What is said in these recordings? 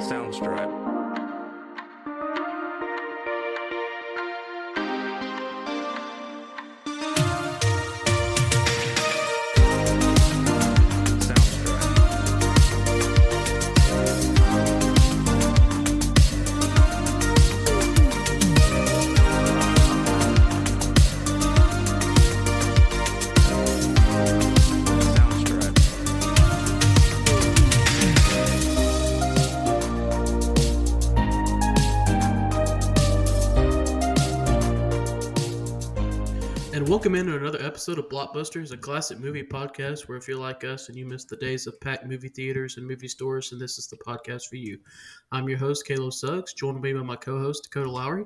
Soundstripe. Welcome into another episode of Blockbusters, a classic movie podcast where if you're like us and you miss the days of packed movie theaters and movie stores, and this is the podcast for you. I'm your host, Kalo Suggs, joined me by my co-host, Dakota Lowry.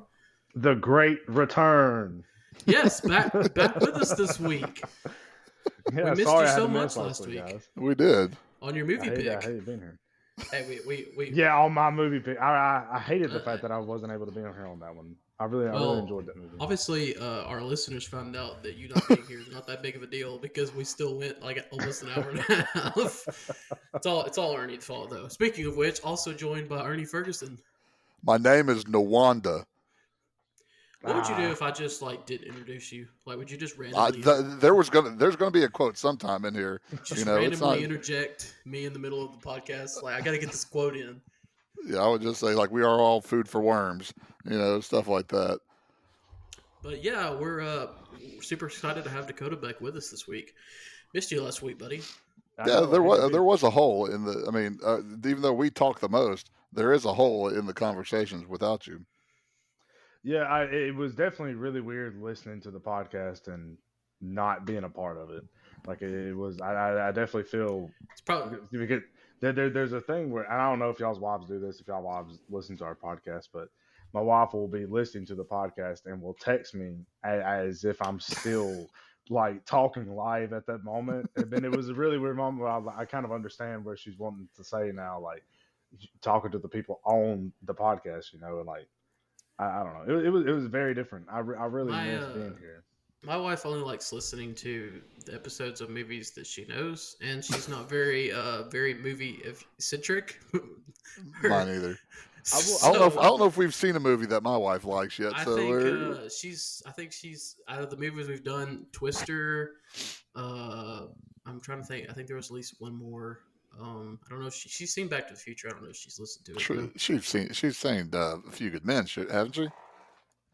The Great Return. Yes, back with us this week. Yeah, we missed you so much last week. Guys. We did. On your movie pick. I hate being here. Hey, we Yeah, on my movie pick. I hated the fact that I wasn't able to be on here on that one. I really enjoyed that movie. Obviously, our listeners found out that you not being here is not that big of a deal because we still went like almost an hour and a half. It's all Ernie's fault, though. Speaking of which, also joined by Ernie Ferguson. My name is Nawanda. What would you do if I just didn't introduce you? Would you just randomly? There's gonna be a quote sometime in here. Just randomly interject me in the middle of the podcast. I got to get this quote in. Yeah, I would just say we are all food for worms. Stuff like that. But yeah, we're super excited to have Dakota back with us this week. Missed you last week, buddy. Yeah, there was a hole in the. I mean, even though we talk the most, there is a hole in the conversations without you. Yeah, it was definitely really weird listening to the podcast and not being a part of it. It was. I definitely feel it's probably because there's a thing where I don't know if y'all's wives do this, if y'all wives listen to our podcast, but my wife will be listening to the podcast and will text me as if I'm still talking live at that moment. And then it was a really weird moment where I kind of understand where she's wanting to say now, talking to the people on the podcast, and I don't know. It was very different. I really miss being here. My wife only likes listening to the episodes of movies that she knows, and she's not very movie centric. Mine either. I don't know if we've seen a movie that my wife likes yet. I think she's out of the movies we've done. Twister. I'm trying to think. I think there was at least one more. I don't know if she's seen Back to the Future. I don't know if she's listened to it. True. She's seen A Few Good Men, hasn't she?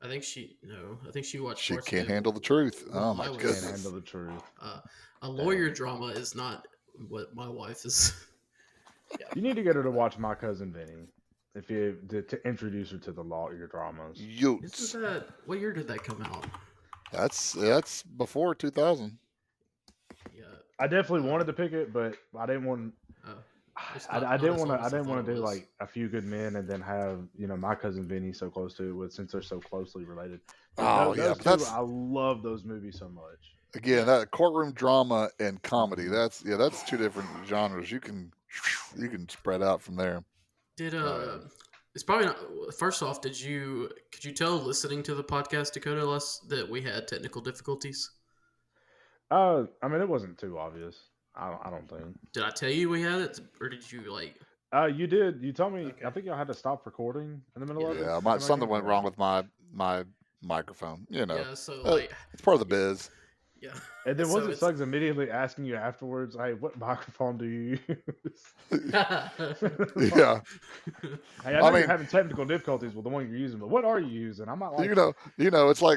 I think she watched. She can't handle the truth. Oh my goodness! Can't handle the truth. A lawyer drama is not what my wife is. Yeah. You need to get her to watch My Cousin Vinny to introduce her to the lawyer dramas. What year did that come out? That's before 2000. Yeah, I definitely wanted to pick it, but I didn't want. I didn't want to do A Few Good Men and then have My Cousin Vinny so close to it since they're so closely related. I love those movies so much. Again, that courtroom drama and comedy. That's two different genres. You can spread out from there. It's probably not. First off, could you tell listening to the podcast, Dakota, that we had technical difficulties? I mean, it wasn't too obvious. I don't think. Did I tell you we had it, or did you You did. You told me. Okay. I think y'all had to stop recording in the middle of it. Yeah, something went wrong with my microphone. Yeah, so it's part of the biz. Yeah. And then wasn't Suggs immediately asking you afterwards, "Hey, what microphone do you use?" Yeah. Hey, I mean, you're having technical difficulties with the one you're using, but what are you using? I'm not like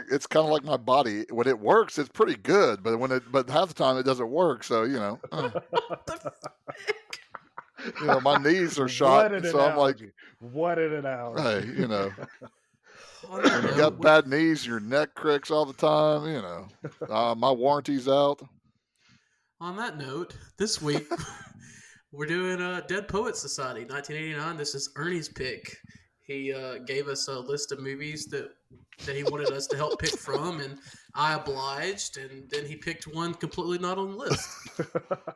it's kind of like my body. When it works, it's pretty good, but half the time it doesn't work. So What the frick? My knees are shot, so I'm like, what an analogy. Hey, when you got bad knees, your neck cracks all the time. My warranty's out. On that note, this week we're doing Dead Poets Society 1989. This is Ernie's pick. He gave us a list of movies that he wanted us to help pick from, and I obliged, and then he picked one completely not on the list.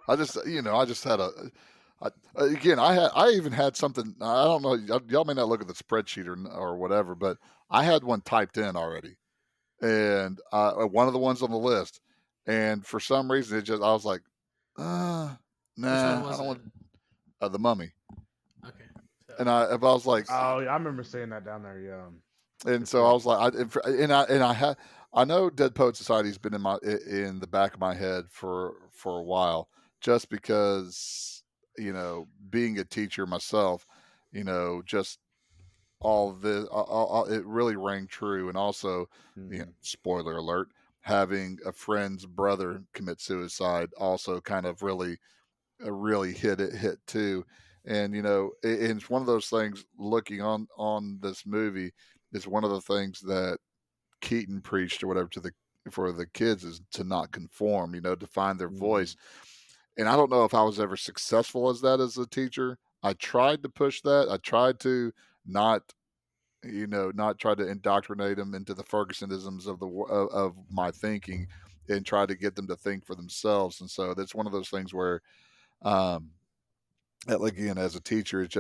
I just had I even had something. I don't know. Y'all may not look at the spreadsheet or whatever, but I had one typed in already, and one of the ones on the list. And for some reason, I was like, nah, I don't want The Mummy. Okay. and I was like, Oh, yeah, I remember seeing that down there. Yeah, and it's so I rough. was like, I know Dead Poet Society's been in the back of my head for a while, just because being a teacher myself, just all this, it really rang true, and also, Hmm. spoiler alert, having a friend's brother commit suicide also kind of really hit too. And it's one of those things. Looking on this movie is one of the things that Keaton preached or whatever for the kids, is to not conform, to find their Hmm. voice. And I don't know if I was ever successful as that as a teacher. I tried to push that. I tried to not not try to indoctrinate them into the Fergusonisms of my thinking, and try to get them to think for themselves. And so that's one of those things where, um, again, as a teacher, it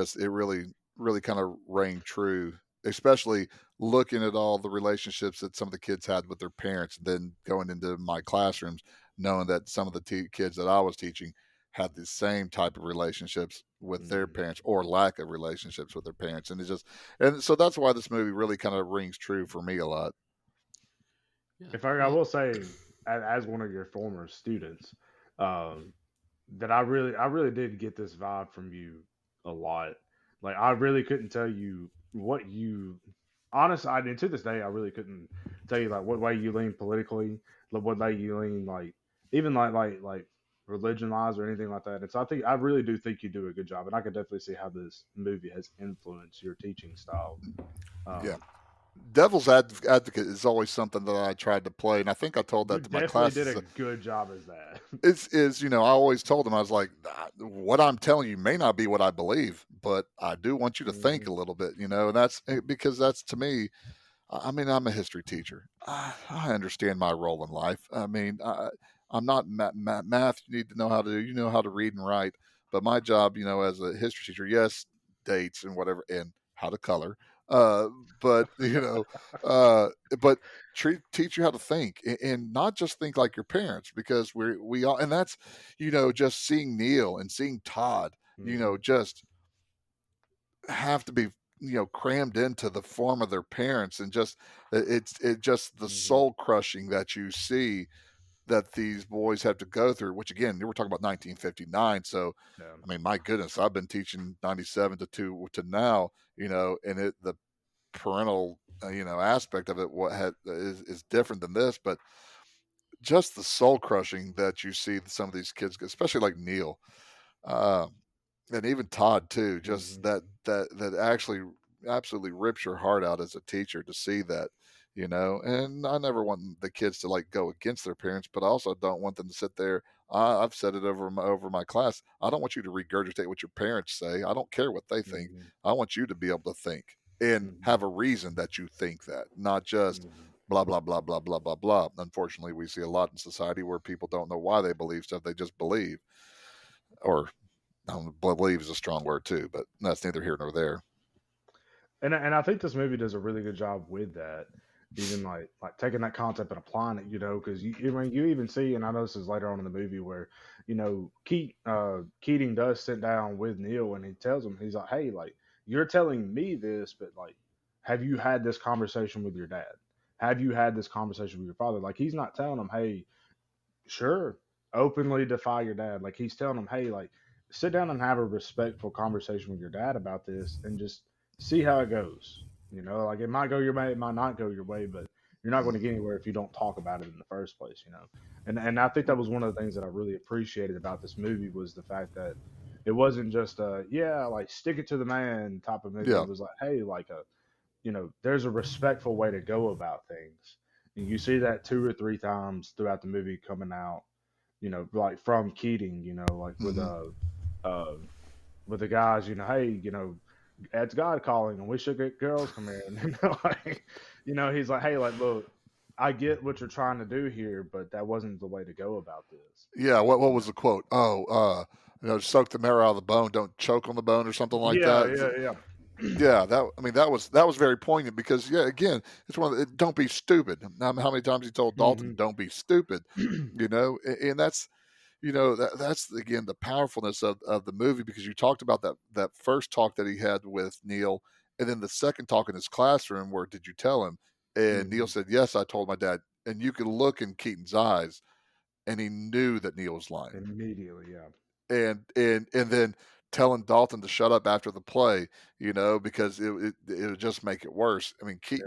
really kind of rang true, especially looking at all the relationships that some of the kids had with their parents, then going into my classrooms, knowing that some of the kids that I was teaching had the same type of relationships with their Hmm. parents, or lack of relationships with their parents. And so that's why this movie really kind of rings true for me a lot. Yeah. If I Well, will say, as one of your former students, um, that I really did get this vibe from you a lot. Like I really couldn't tell you what you honestly, I mean, to this day I really couldn't tell you like what way you lean politically, like what way you lean like even like religion wise or anything like that. And so I really do think you do a good job, and I could definitely see how this movie has influenced your teaching style. Yeah. Um, Devil's advocate is always something that I tried to play, and I think I told you that to my definitely did classes. a good job as that. I always told them, I was like, what I'm telling you may not be what I believe, but I do want you to think Hmm. a little bit, and that's because that's, to me, I mean, I'm a history teacher. I understand my role in life. I mean, I'm not math. You need to know how to read and write. But my job, as a history teacher, yes, dates and whatever, and how to color. Uh, but uh, but teach you how to think, and not just think like your parents, because we all, and that's, just seeing Neil and seeing Todd, Hmm. just have to be, crammed into the form of their parents, and just it just the Hmm. soul crushing that you see that these boys have to go through, which, again, we're talking about 1959. So Yeah. I mean, my goodness, I've been teaching 97 to now, and the parental aspect of it is different than this, but just the soul crushing that you see some of these kids, especially like Neil, uh, and even Todd too, just Hmm. that actually absolutely rips your heart out as a teacher to see that, And I never want the kids to like go against their parents, but I also don't want them to sit there. I've said it over my class. I don't want you to regurgitate what your parents say. I don't care what they think. Hmm. I want you to be able to think and Hmm. have a reason that you think that, not just Hmm. blah blah blah blah blah blah blah. Unfortunately, we see a lot in society where people don't know why they believe stuff; they just believe, or believe is a strong word too, but that's neither here nor there. And I think this movie does a really good job with that, even like taking that concept and applying it, because I mean, you even see, and I know this is later on in the movie where Keating does sit down with Neil and he tells him, he's like, hey, like you're telling me this, but like, have you had this conversation with your dad? Have you had this conversation with your father? Like he's not telling him, hey, sure, openly defy your dad. Like he's telling him, hey, like sit down and have a respectful conversation with your dad about this and just see how it goes. Like it might go your way, it might not go your way, but you're not going to get anywhere if you don't talk about it in the first place. And I think that was one of the things that I really appreciated about this movie was the fact that it wasn't just a yeah, like stick it to the man type of movie. Yeah. It was like, hey, like there's a respectful way to go about things. And you see that two or three times throughout the movie coming out, like from Keating, like Hmm. uh with the guys, hey, that's God calling and we should get girls come here. And like, he's like, hey, like look, I get what you're trying to do here, but that wasn't the way to go about this. Yeah. What You was know? the quote? Oh, soak the marrow out of the bone, don't choke on the bone, or something like Yeah, that. yeah, yeah. Yeah, that was very poignant, because, yeah, again, it's don't be stupid. How many times he told Dalton, Hmm. don't be stupid, and that's, that's again the powerfulness of the movie, because you talked about that first talk that he had with Neil, and then the second talk in his classroom where did you tell him? And Neil Mhm. said, yes, I told my dad. And you could look in Keaton's eyes and he knew that Neil was lying. Immediately, yeah. And then telling Dalton to shut up after the play, because it would just make it worse. I mean, Yeah.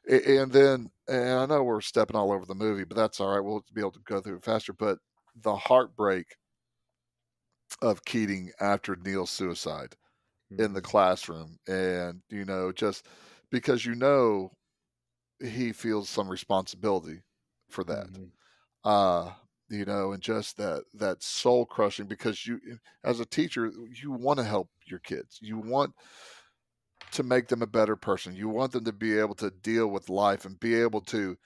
Keaton, and I know we're stepping all over the movie, but that's all right. We'll be able to go through it faster. But the heartbreak of Keating after Neil's suicide in the Mhm. classroom, and just because he feels some responsibility for that. Mhm. uh and just that soul crushing, because you, as a teacher, you want to help your kids, you want to make them a better person, you want them to be able to deal with life and be able to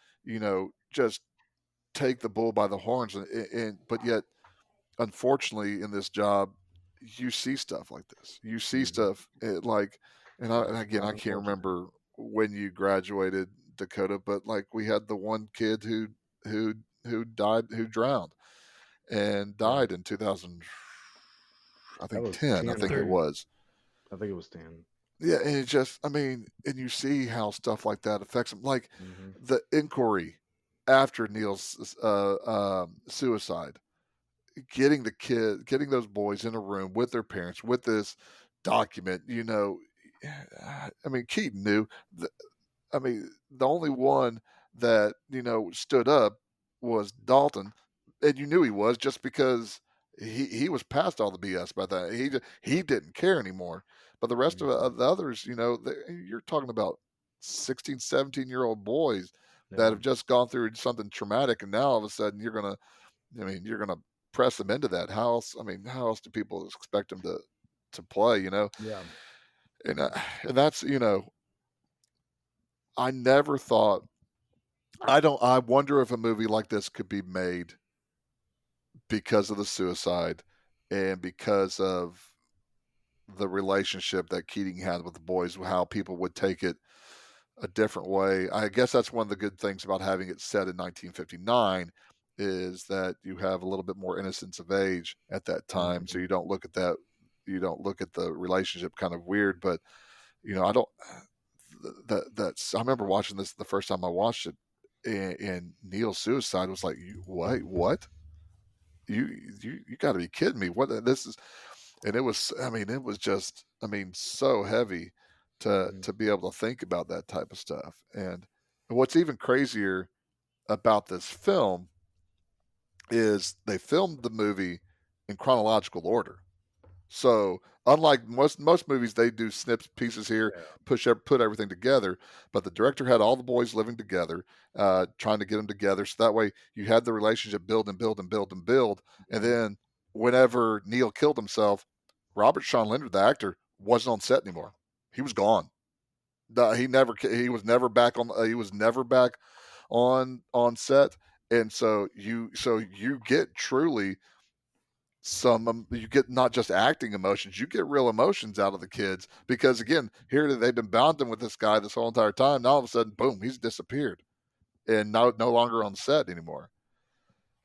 just take the bull by the horns, and but yet unfortunately in this job you see stuff like this, you see Mhm. stuff like, and again, I can't Unfortunate. remember when you graduated, Dakota, but like we had the one kid who died, who drowned and Yeah. died in 2000, I That think was 10, I 10, I think it Third. think. was. I think it was 10. Yeah, and it just, I mean, and you see how stuff like that affects them, like Mhm. the inquiry after Neil's suicide, getting those boys in a room with their parents with this document. I mean, Keaton knew. I mean, the only one that stood up was Dalton, and you knew he was just because he was past all the BS by that. He didn't care anymore. But the rest Mhm. of the others, you're talking about 16, 17-year-old boys that Yeah. have just gone through something traumatic, and now all of a sudden you're gonna press them into that. How else? I mean, how else do people expect them to play? Yeah. And and that's I never thought. I don't. I wonder if a movie like this could be made because of the suicide and because of the relationship that Keating had with the boys, how people would take it a different way. I guess that's one of the good things about having it set in 1959 is that you have a little bit more innocence of age at that time, so Mhm. you don't look at that. You don't look at the relationship kind of weird, but I don't. That's. I remember watching this the first time I watched it, and Neil's suicide was like, what? You got to be kidding me! What this is? And it was. I mean, it was just. I mean, so heavy Mhm. to be able to think about that type of stuff. And what's even crazier about this film is they filmed the movie in chronological order. So unlike most movies, they do snips pieces here, Yeah. put everything together. But the director had all the boys living together, trying to get them together, so that way you had the relationship build and build and build and build. And Mhm. then whenever Neil killed himself, Robert Sean Leonard, the actor, wasn't on set anymore. He was gone. He was never back on. He was never back on set. And so you get truly you get not just acting emotions, you get real emotions out of the kids, because again, here they've been bonding with this guy this whole entire time. Now all of a sudden, boom, he's disappeared and no longer on set anymore.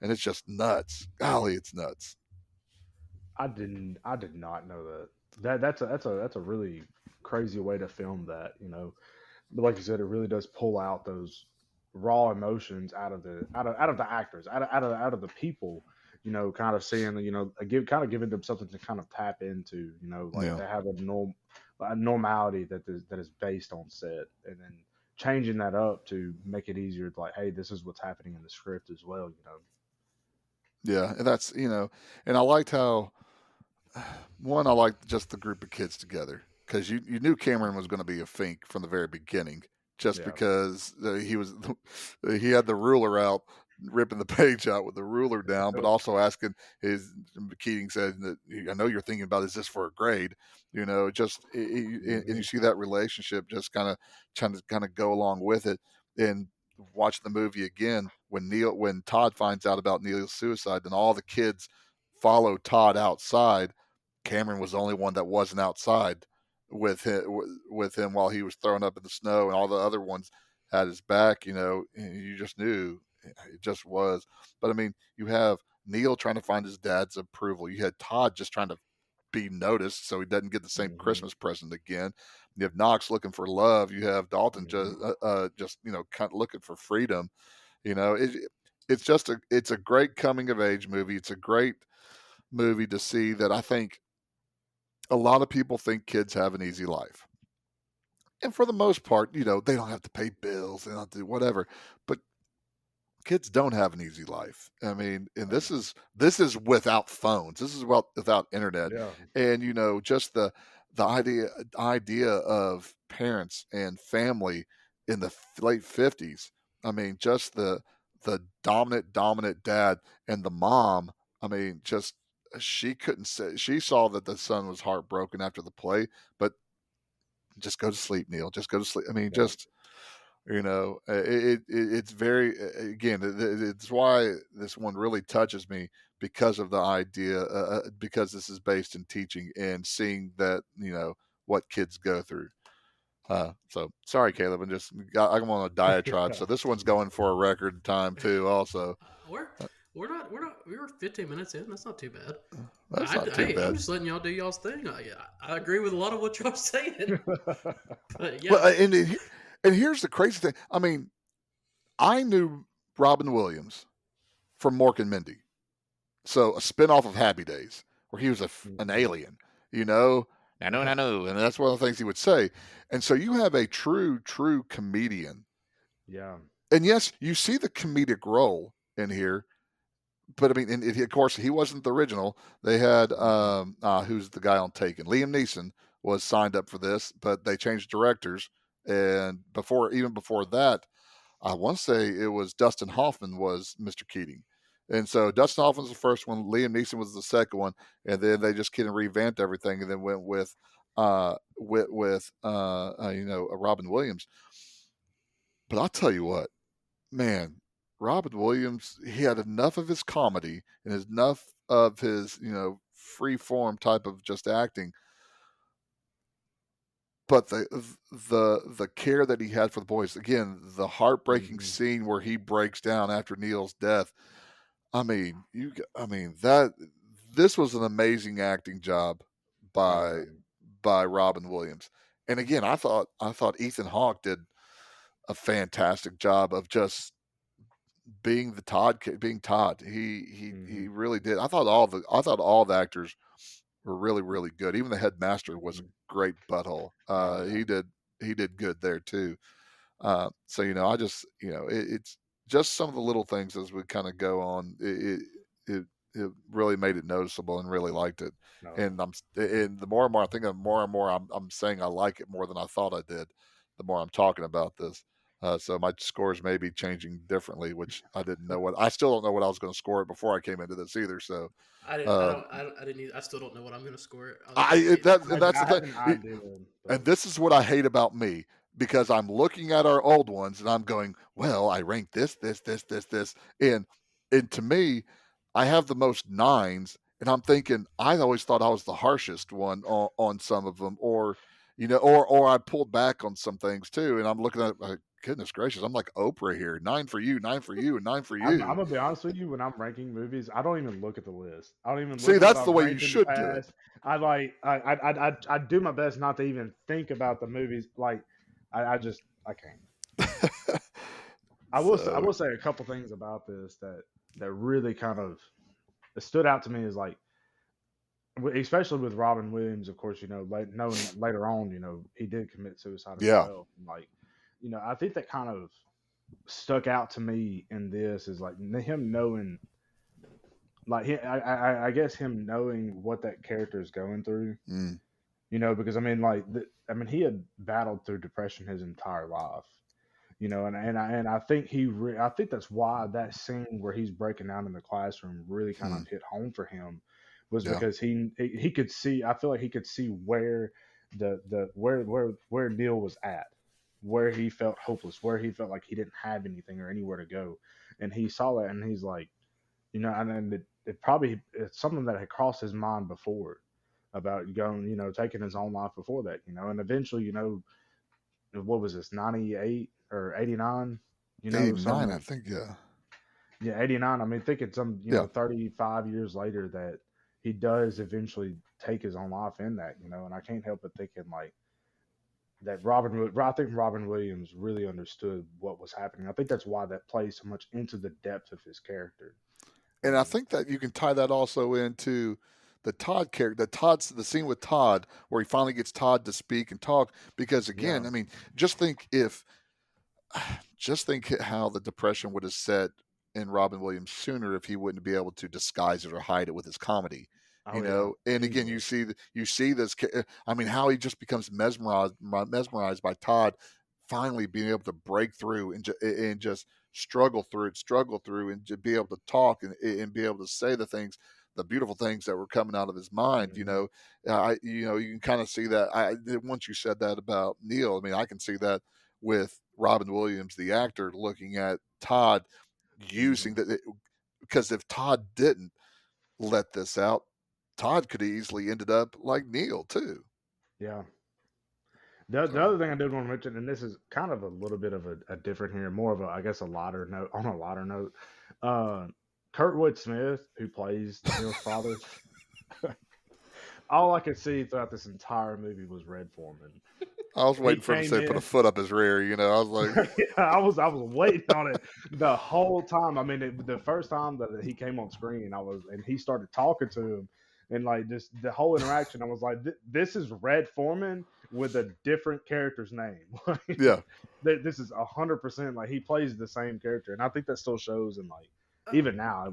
And it's just nuts. Golly, it's nuts. I did not know that. That's a really crazy way to film that, you know. But like you said, it really does pull out those raw emotions out of the actors, out of the people, you know, kind of seeing, you know, giving them something to kind of tap into, you know, like Yeah. they have a normality that is based on set, and then changing that up to make it easier to, like, hey, this is what's happening in the script as well, you know. Yeah, and that's and I liked how one, I liked just the group of kids together, because you knew Cameron was going to be a fink from the very beginning, just Yeah. because he had the ruler out, ripping the page out with the ruler down, but also asking his Keating said that, I know you're thinking about, is this for a grade? Just and you Mhm. see that relationship just trying to kind of go along with it. And watching the movie again, when Todd finds out about Neil's suicide, then all the kids follow Todd outside. Cameron was the only one that wasn't outside with him while he was thrown up in the snow, and all the other ones had his back. And you just knew it just was. But I mean, you have Neil trying to find his dad's approval. You had Todd just trying to be noticed so he doesn't get the same Christmas present again. You have Knox looking for love. You have Dalton just kind of looking for freedom. It's a great coming of age movie. It's a great movie to see that I think a lot of people think kids have an easy life. And for the most part, they don't have to pay bills, they don't have to do whatever. But kids don't have an easy life. I mean, and this is without phones. This is without internet. Yeah. And just the idea of parents and family in the late 50s. I mean, just the dominant dad, and the mom, I mean, just she couldn't say, she saw that the son was heartbroken after the play, but just go to sleep, Neil. Just go to sleep. I mean, Yeah. it's very, again, it's why this one really touches me, because of the idea, because this is based in teaching and seeing that, what kids go through. So sorry, Caleb, I'm on a diatribe. So this one's going for a record time too. Also, We were 15 minutes in. That's not too bad. that's not too I'm bad. just letting y'all do y'all's thing. I agree with a lot of what y'all are saying. But yeah, Well, and here's the crazy thing. I mean, I knew Robin Williams from Mork and Mindy. So a spinoff of Happy Days, where he was an alien, I know, and that's one of the things he would say. And so you have a true comedian. Yeah. And yes, you see the comedic role in here, but I mean, and of course, he wasn't the original. They had who's the guy on Taken? Liam Neeson was signed up for this, but they changed directors. And even before that, I want to say it was Dustin Hoffman was Mr. Keating. And so Dustin Hoffman was the first one, Liam Neeson was the second one, and then they just kind of revamped everything and then went with Robin Williams. But I'll tell you what, man, Robin Williams, he had enough of his comedy and enough of his, free form type of just acting. But the care that he had for the boys, again, the heartbreaking scene where he breaks down after Neil's death. I mean, this was an amazing acting job by Robin Williams. And again, I thought Ethan Hawke did a fantastic job of just being Todd. He really did. I thought all the actors were really, really good. Even the headmaster was a great butthole. He did good there too. So I just it's just some of the little things as we kind of go on. It really made it noticeable and really liked it. And the more and more I think of, more and more I'm saying I like it more than I thought I did. The more I'm talking about this. So my scores may be changing differently, which I didn't know I still don't know what I was going to score it before I came into this either. So I didn't either. I still don't know what I'm going to score it. that's the have thing. an idea, And this is what I hate about me, because I'm looking at our old ones and I'm going, well, I ranked this, and to me, I have the most nines, and I'm thinking I always thought I was the harshest one on some of them, or or I pulled back on some things too, and I'm looking at like, goodness gracious, I'm like Oprah here, 9 for you, 9 for you, and 9 for you. I'm gonna be honest with you. When I'm ranking movies, I don't even look at the list. I don't even See, look that's at the what way I've you ranked in should the do it. past. I do my best not to even think about the movies. Like I can't. I will say a couple things about this that really kind of stood out to me is like, especially with Robin Williams, of course, knowing later on, he did commit suicide as Yeah. well. Like, I think that kind of stuck out to me in this is like him knowing, like I guess him knowing what that character is going through. Because I mean, he had battled through depression his entire life. And I think I think that's why that scene where he's breaking down in the classroom really kind of hit home for him, was because he could see. I feel like he could see where where Neil was at, where he felt hopeless, where he felt like he didn't have anything or anywhere to go, and he saw that and he's like, and then it's something that had crossed his mind before about going, taking his own life before that, and eventually, what was this, 98 or 89? 89, I think, yeah. Yeah, 89. I mean, thinking some, Yeah. 35 years later that he does eventually take his own life in that, and I can't help but thinking like that I think Robin Williams really understood what was happening. I think that's why that plays so much into the depth of his character. And I think that you can tie that also into the Todd character, the scene with Todd where he finally gets Todd to speak and talk. Because Yeah. again, I mean, just think if, just think how the depression would have set in Robin Williams sooner if he wouldn't be able to disguise it or hide it with his comedy. Oh yeah, And again, easily. you see this. I mean, how he just becomes mesmerized by Todd finally being able to break through and just struggle through, and to be able to talk and be able to say the beautiful things that were coming out of his mind. Hmm. You can kind of see that. Once you said that about Neil, I mean, I can see that with Robin Williams, the actor, looking at Todd Hmm. using that, because if Todd didn't let this out, Todd could easily ended up like Neil too. Yeah. The So other thing I did want to mention, and this is kind of a little bit of a different here, more of a, I guess, a lighter note, on a lighter note. Uh, Kurtwood Smith, who plays Neil's father, all I could see throughout this entire movie was Red Foreman. I was He waiting for him to came say put a in. foot up his rear. I was like, Yeah, I was waiting on it the whole time. I mean, the first time that he came on screen, and he started talking to him, and like just the whole interaction, I was like, this is Red Foreman with a different character's name. Like, yeah, this is 100% like he plays the same character, and I think that still shows in like Uh, even now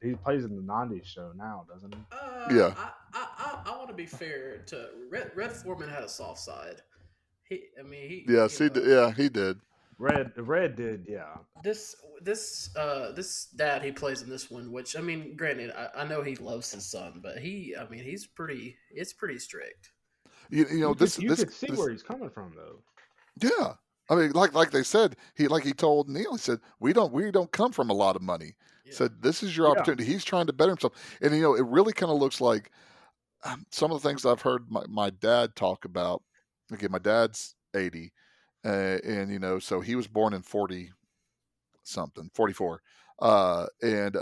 he plays in the '90s show now, doesn't he? yeah, I want to be fair to Red Foreman had a soft side. I mean, yeah. See, yeah, he did. Red did, yeah. this dad he plays in this one, which I mean, granted, I know he loves his son, but I mean, it's pretty strict. You could you This could see this where he's coming from though. Yeah. I mean, like they said, he told Neil, he said, we don't come from a lot of money. Yeah. Said this is your Yeah. opportunity. He's trying to better himself. And it really kind of looks like some of the things I've heard my dad talk about. Again, my dad's 80. And so he was born in 40 something, 44. And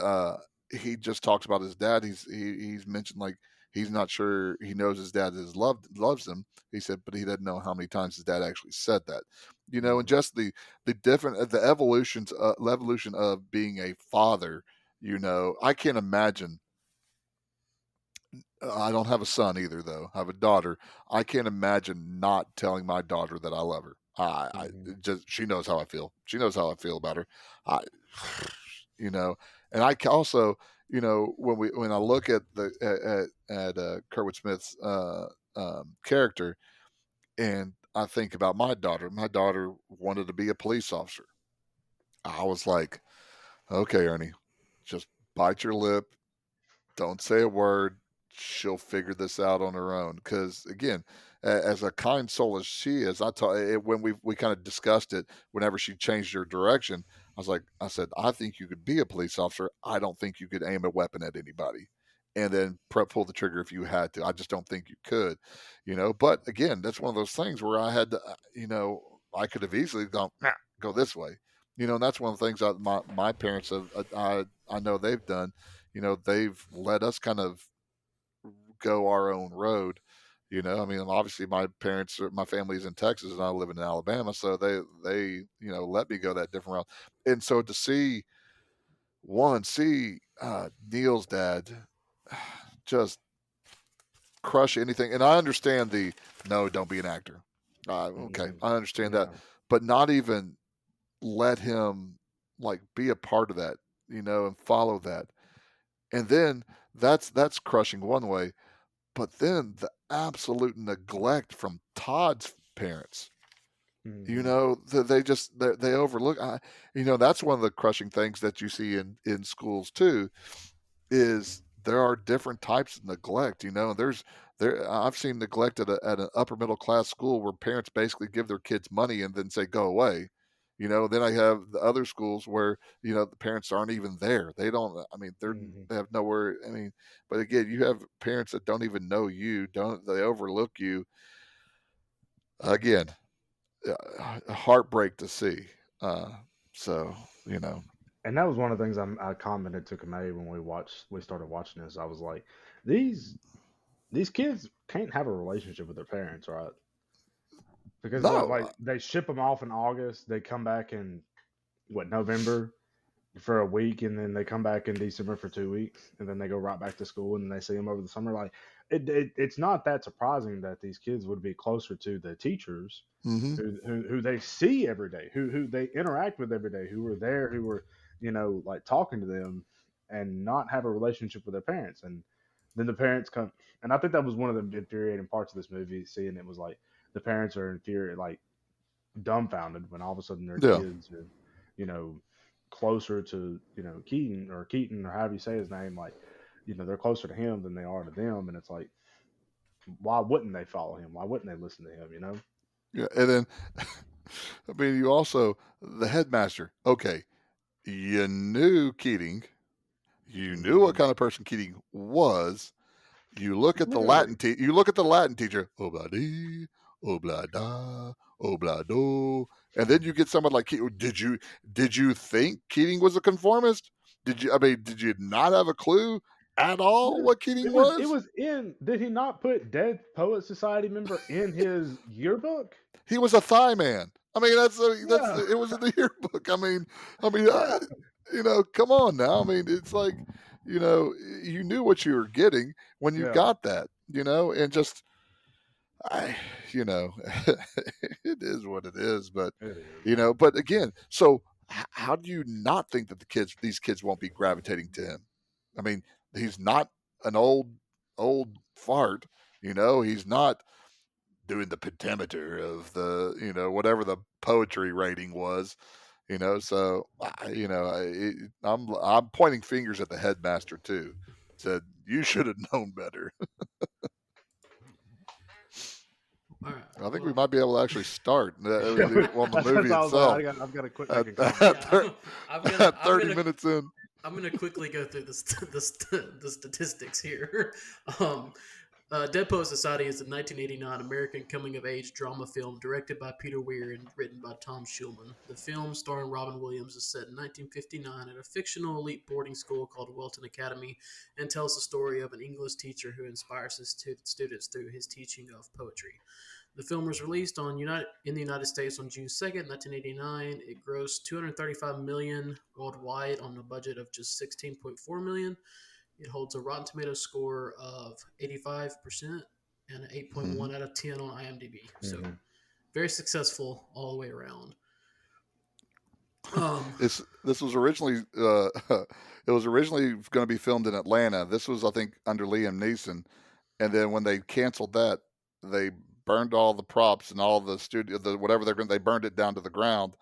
he just talks about his dad. He's mentioned like he's not sure, he knows his dad loves him. He said, but he doesn't know how many times his dad actually said that. And Mhm. just the different the evolution of being a father. I can't imagine. I don't have a son either, though. I have a daughter. I can't imagine not telling my daughter that I love her. Mhm. Just she knows how I feel. She knows how I feel about her. I, you know, and also, when I look at Kurtwood Smith's character, and I think about my daughter. My daughter wanted to be a police officer. I was like, okay, Ernie, just bite your lip, don't say a word. She'll figure this out on her own. Because again, as a kind soul as she is, when we kind of discussed it. Whenever she changed her direction, I said, I think you could be a police officer. I don't think you could aim a weapon at anybody, and then pull the trigger if you had to. I just don't think you could, But again, that's one of those things where I had to, I could have easily gone, nah, go this way. And that's one of the things that my parents have. I know they've done. They've let us kind of go our own road. I mean, obviously my family's in Texas and I live in Alabama, so they let me go that different route. And so to see Neil's dad just crush anything, and I understand the no, don't be an actor. Okay, Mhm. I understand that, Yeah. but not even let him like be a part of that, and follow that. And then that's crushing one way. But then the absolute neglect from Todd's parents, Mhm. they overlook. That's one of the crushing things that you see in schools too. Is there are different types of neglect. I've seen neglect at an upper middle class school where parents basically give their kids money and then say go away. Then I have the other schools where the parents aren't even there. They don't. I mean, Mhm. they have nowhere. I mean, but again, you have parents that don't even know you. Don't they overlook you? Again, a heartbreak to see. Uh, so. And that was one of the things I commented to Kamei when we started watching this. I was like, these these kids can't have a relationship with their parents, right? Because No, they ship them off in August, they come back in what November for a week, and then they come back in December for 2 weeks, and then they go right back to school, and they see them over the summer. Like it's not that surprising that these kids would be closer to the teachers hmm who they see every day, who they interact with every day, who were there, who were like talking to them, and not have a relationship with their parents. And then the parents come, and I think that was one of the infuriating parts of this movie. Seeing it was like the parents are infuriated, like dumbfounded when all of a sudden their yeah. kids are, you know, closer to Keaton or however you say his name, like they're closer to him than they are to them, and it's like why wouldn't they follow him? Why wouldn't they listen to him? Yeah, and then I mean, you also the headmaster. Okay, you knew Keating. You knew what Mm-hmm. kind of person Keating was. You look at the Literally, You look at the Latin teacher. Obla dee, obla da, obla do, and then you get someone like Keating. Did you think Keating was a conformist? Did you? I mean, did you not have a clue at all yeah. what Keating It was? was in. Did he not put Dead Poet Society member in his yearbook? He was a thigh man. I mean, that's Yeah, it was in the yearbook. I mean, yeah, come on now. I mean, it's like, you knew what you were getting when you yeah. got that, and just, I, you know, it is what it is. But, It is, man. but again, so how do you not think that these kids won't be gravitating to him? I mean, he's not an old fart. He's not doing the pentameter of the whatever the poetry rating was. So I'm pointing fingers at the headmaster too. Said you should have known better. All right. I think we Well, might be able to actually start on the That's what movie I was like. itself I've got to quit at, making comments. at, yeah, thir- I'm gonna at 30 minutes in. I'm gonna quickly go through the statistics here. Um, Dead Poet Society is a 1989 American coming-of-age drama film directed by Peter Weir and written by Tom Schulman. The film, starring Robin Williams, is set in 1959 at a fictional elite boarding school called Welton Academy and tells the story of an English teacher who inspires his students through his teaching of poetry. The film was released in the United States on June 2nd, 1989. It grossed $235 million worldwide on a budget of just $16.4 million. It holds a Rotten Tomatoes score of 85% and an Mhm. 8.1 out of 10 on IMDb. So Mm-hmm. very successful all the way around. Um, This was originally it was originally going to be filmed in Atlanta. This was, I think, under Liam Neeson, and then when they canceled that, they burned all the props and all the studio, whatever they burned it down to the ground.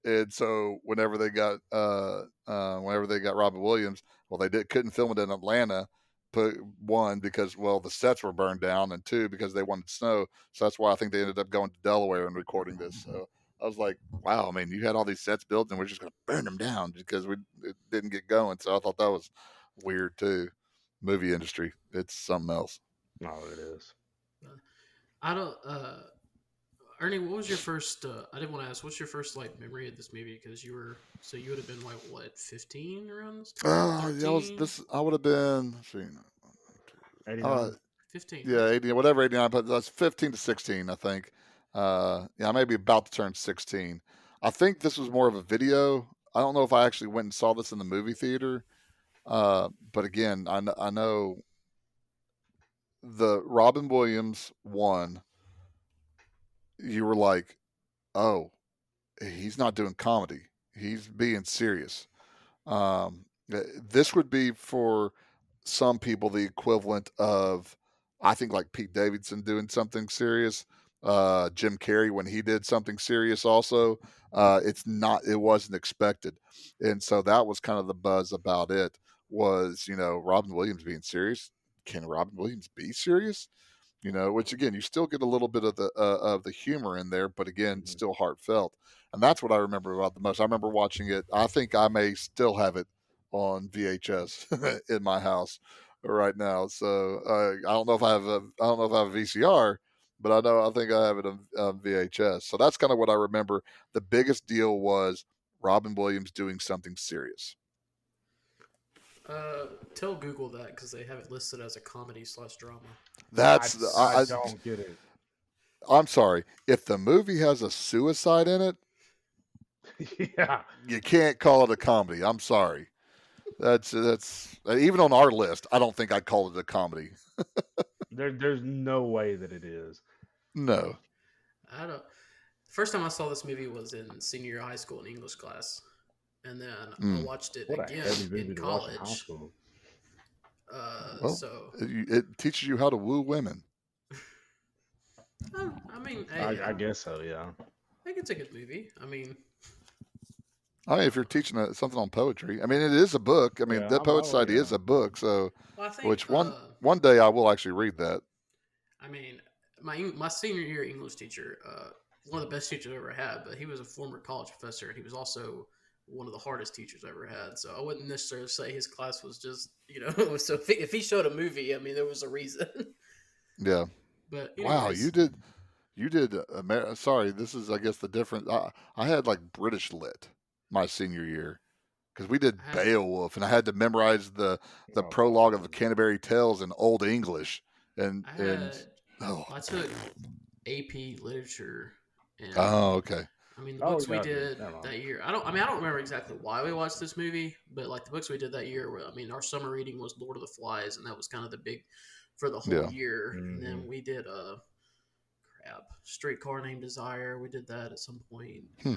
And so whenever they got Robin Williams, well, they couldn't film it in Atlanta. Put one because the sets were burned down, and two because they wanted snow. So that's why I think they ended up going to Delaware and recording this. So I was like, wow, I mean, you had all these sets built, and we're just going to burn them down because it didn't get going. So I thought that was weird too. Movie industry, it's something else. Oh, it is. I don't. Ernie, what was your first? I didn't want to ask. What's your first memory of this movie? Because you would have been like what, 15 around this time, Yeah, 13, I would have been. Let's see, 89. 15. yeah, Okay. 80, whatever, 89, but that's 15 to 16, I think. Yeah, I may be about to turn 16. I think this was more of a video. I don't know if I actually went and saw this in the movie theater. But again, I know the Robin Williams one, you were like, oh, he's not doing comedy. He's being serious. This would be for some people the equivalent of, I think, like Pete Davidson doing something serious. Jim Carrey when he did something serious also. It wasn't expected, and so that was kind of the buzz about it. Was Robin Williams being serious? Can Robin Williams be serious? Which again, you still get a little bit of the humor in there, but again, Mm-hmm. still heartfelt. And that's what I remember about the most. I remember watching it. I think I may still have it on VHS in my house right now. So I don't know if I have a VCR, but I think I have it on VHS. So that's kind of what I remember. The biggest deal was Robin Williams doing something serious? Tell Google that because they have it listed as a comedy/drama. That's I don't get it. I'm sorry. If the movie has a suicide in it, Yeah. you can't call it a comedy. I'm sorry. That's even on our list. I don't think I'd call it a comedy. There's no way that it is. No. I don't. First time I saw this movie was in senior year of high school in English class, and then I watched it What a again heavy movie in to watch in high college. school. Well, So it teaches you how to woo women. I mean, hey, I guess so. Yeah. I think it's a good movie. I mean, If you're teaching something on poetry, I mean, it is a book. I mean, Yeah. the Poet Society Yeah. is a book. So, well, I think which one day I will actually read that. I mean, my senior year English teacher, one of the best teachers I ever had, but he was a former college professor, and he was also one of the hardest teachers I ever had. So I wouldn't necessarily say his class was just So if he showed a movie, I mean, there was a reason. Yeah. But Wow, anyways, you did. Sorry, this is I guess the difference. I had like British lit my senior year because we did I had Beowulf, and I had to memorize the Oh, prologue of the Canterbury Tales in Old English, and I had oh I took AP literature, and okay. I mean the oh books we yeah. did Never mind. that year. I don't remember exactly why we watched this movie, but like the books we did that year were, I mean, our summer reading was Lord of the Flies, and that was kind of the big for the whole Yeah. year. And Mm-hmm. then we did Streetcar Named Desire. We did that at some point, Hmm.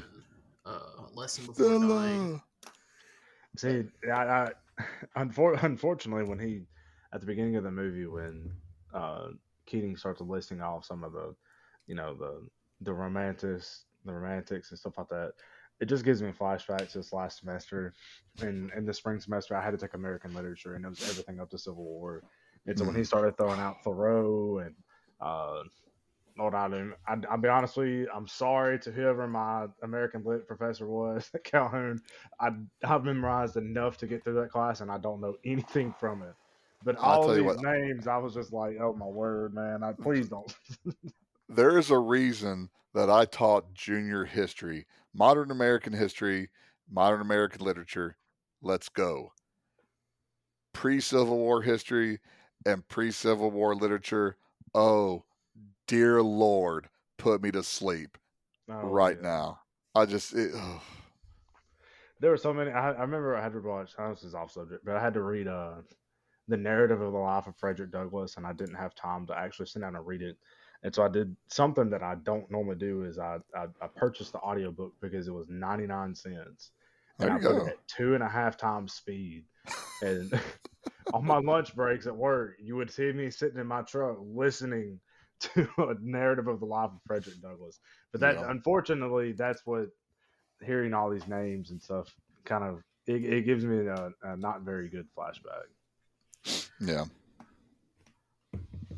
and Lesson Before Dying. See, unfortunately, when he at the beginning of the movie, when uh, Keating starts listing off some of the, the romantics and stuff like that, it just gives me flashbacks to this last semester. In the spring semester, I had to take American literature, and it was everything up to Civil War. And so when he started throwing out Thoreau and uh, Lord, I'll be honest with you. I'm sorry to whoever my American Lit professor was at Calhoun. I've memorized enough to get through that class, and I don't know anything from it. But I all tell you these what, names, I was just like, oh my word, man! Please don't. there is a reason that I taught junior history, modern American history, modern American literature. Let's go. Pre-Civil War history and pre-Civil War literature. Oh, dear Lord, put me to sleep Oh right yeah. now. I just, There were so many. I remember I had to watch. This is off subject, but I had to read the narrative of the life of Frederick Douglass, and I didn't have time to actually sit down and read it. And so I did something that I don't normally do is I purchased the audiobook because it was 99 cents, and there I you put it go. at 2.5 times speed. And on my lunch breaks at work, you would see me sitting in my truck listening to a narrative of the life of Frederick Douglass. But that, Yeah. unfortunately, that's what hearing all these names and stuff kind of it gives me a not very good flashback. Yeah.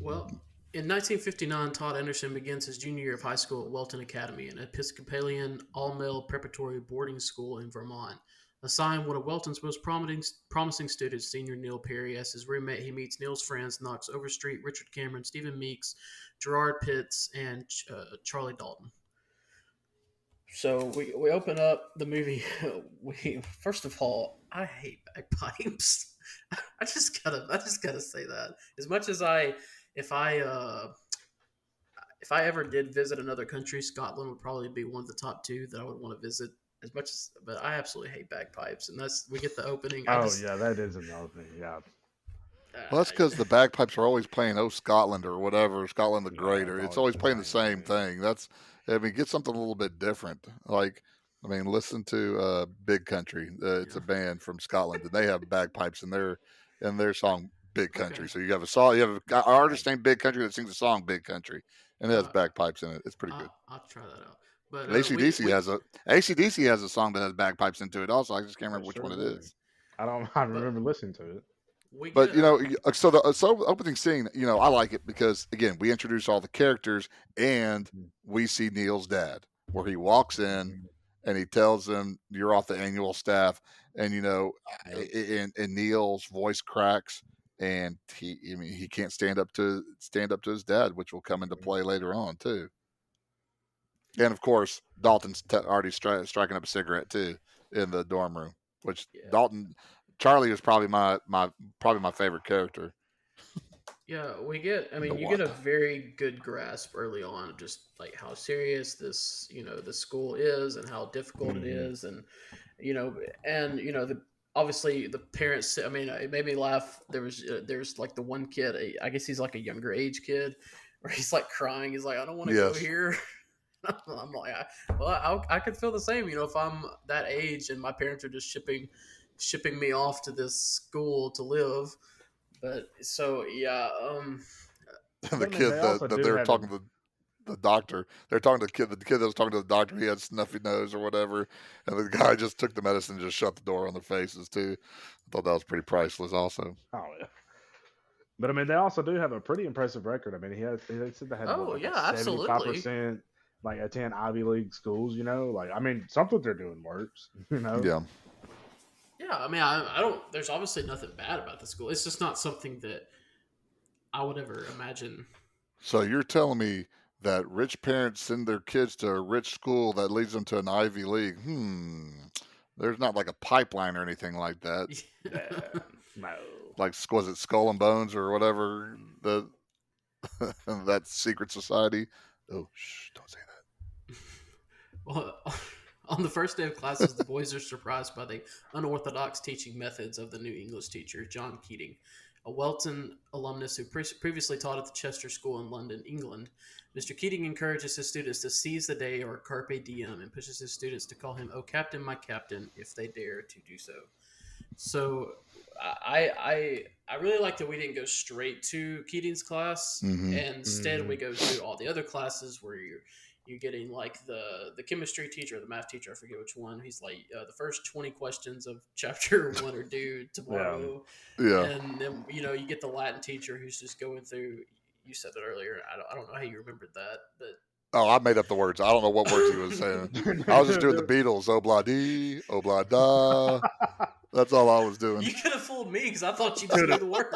Well, in 1959, Todd Anderson begins his junior year of high school at Welton Academy, an Episcopalian all-male preparatory boarding school in Vermont. Assigned one of Welton's most promising students, senior Neil Perry, as his roommate, he meets Neil's friends Knox Overstreet, Richard Cameron, Stephen Meeks, Gerard Pitts, and Charlie Dalton. So we open up the movie. We first of all, I hate bagpipes. I just gotta say that. As much as if I if I ever did visit another country, Scotland would probably be one of the top two that I would want to visit. As much as, but I absolutely hate bagpipes, and we get the opening. Oh yeah, that is another thing. Yeah, Well, that's because the bagpipes are always playing "Oh Scotland" or whatever, Scotland the Great, it's or it's always always the playing the same same thing. thing. Get something a little bit different. Like, listen to Big Country. It's a band from Scotland, and they have bagpipes in their song "Big Country." Okay. So you have a song, you have an artist named Big Country that sings a song "Big Country," and it has Uh, bagpipes in it. It's pretty good. I'll try that out. But And ACDC has a song that has bagpipes into it. Also, I just can't They remember which sure one it do. is. I but remember listening to it. we But get so the opening scene, I like it because again, we introduce all the characters and we see Neil's dad, where he walks in Mhm. and he tells them, "You're off the annual staff," and Yep. and Neil's voice cracks, and he can't stand up to his dad, which will come into play later on too. And of course, Dalton's already striking up a cigarette too in the dorm room. Which Yeah. Charlie is probably my favorite character. Yeah, we get. I The mean, you get a what? very good grasp early on of just like how serious this, the school is, and how difficult it Mm-hmm. is, and the obviously the parents. I mean, it made me laugh. There's like the one kid. I guess he's like a younger age kid, where he's like crying. He's like, I don't want to go Yes. here. I'm like, I could feel the same. If I'm that age and my parents are just shipping me off to this school to live. But so yeah, The But I mean, they kid also that do they were have a talking to the doctor. They're talking to the kid that was talking to the doctor. He had snuffy nose or whatever, and the guy just took the medicine and just shut the door on their faces too. I thought that was pretty priceless, also. oh yeah. But I mean, they also do have a pretty impressive record. I mean, they said they had what oh like a yeah, absolutely. 75% like attend Ivy League schools. Like I mean, something they're doing works. Yeah. Yeah, I mean, I don't. There's obviously nothing bad about the school. It's just not something that I would ever imagine. So you're telling me that rich parents send their kids to a rich school that leads them to an Ivy League? There's not like a pipeline or anything like that. Yeah, no. Like was it Skull and Bones or whatever the that secret society? Oh, shh! Don't say that. Well, on the first day of classes, the boys are surprised by the unorthodox teaching methods of the new English teacher, John Keating, a Welton alumnus who previously taught at the Chester School in London, England. Mr. Keating encourages his students to seize the day, or carpe diem, and pushes his students to call him "Oh Captain, my Captain" if they dare to do so. So I really like that we didn't go straight to Keating's class, Mm-hmm. and instead we go through all the other classes where you're getting like the chemistry teacher or the math teacher, I forget which one. He's like, the first 20 questions of chapter one are due tomorrow. Yeah. And then you get the Latin teacher who's just going through. You said that earlier. I don't know how you remembered that, but Oh, I made up the words. I don't know what words he was saying. I was just doing the Beatles. Obla dee, obla da. That's all I was doing. you could have fooled me because I thought you just knew the words.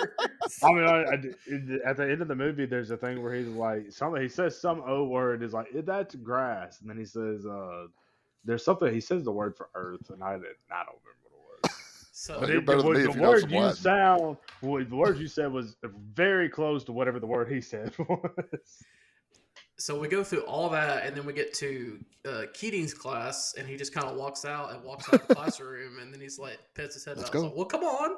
I mean, at the end of the movie, there's a thing where he's like, he says some O word is like, that's grass, and then he says, there's something he says the word for earth, and I don't remember what it was. So But You're better than me if you know some Latin. the word you said was very close to whatever the word he said was. So we go through all that, and then we get to Keating's class, and he just kind of walks out the classroom, and then he's like, pets his head Let's out. I was go. like, well, come on.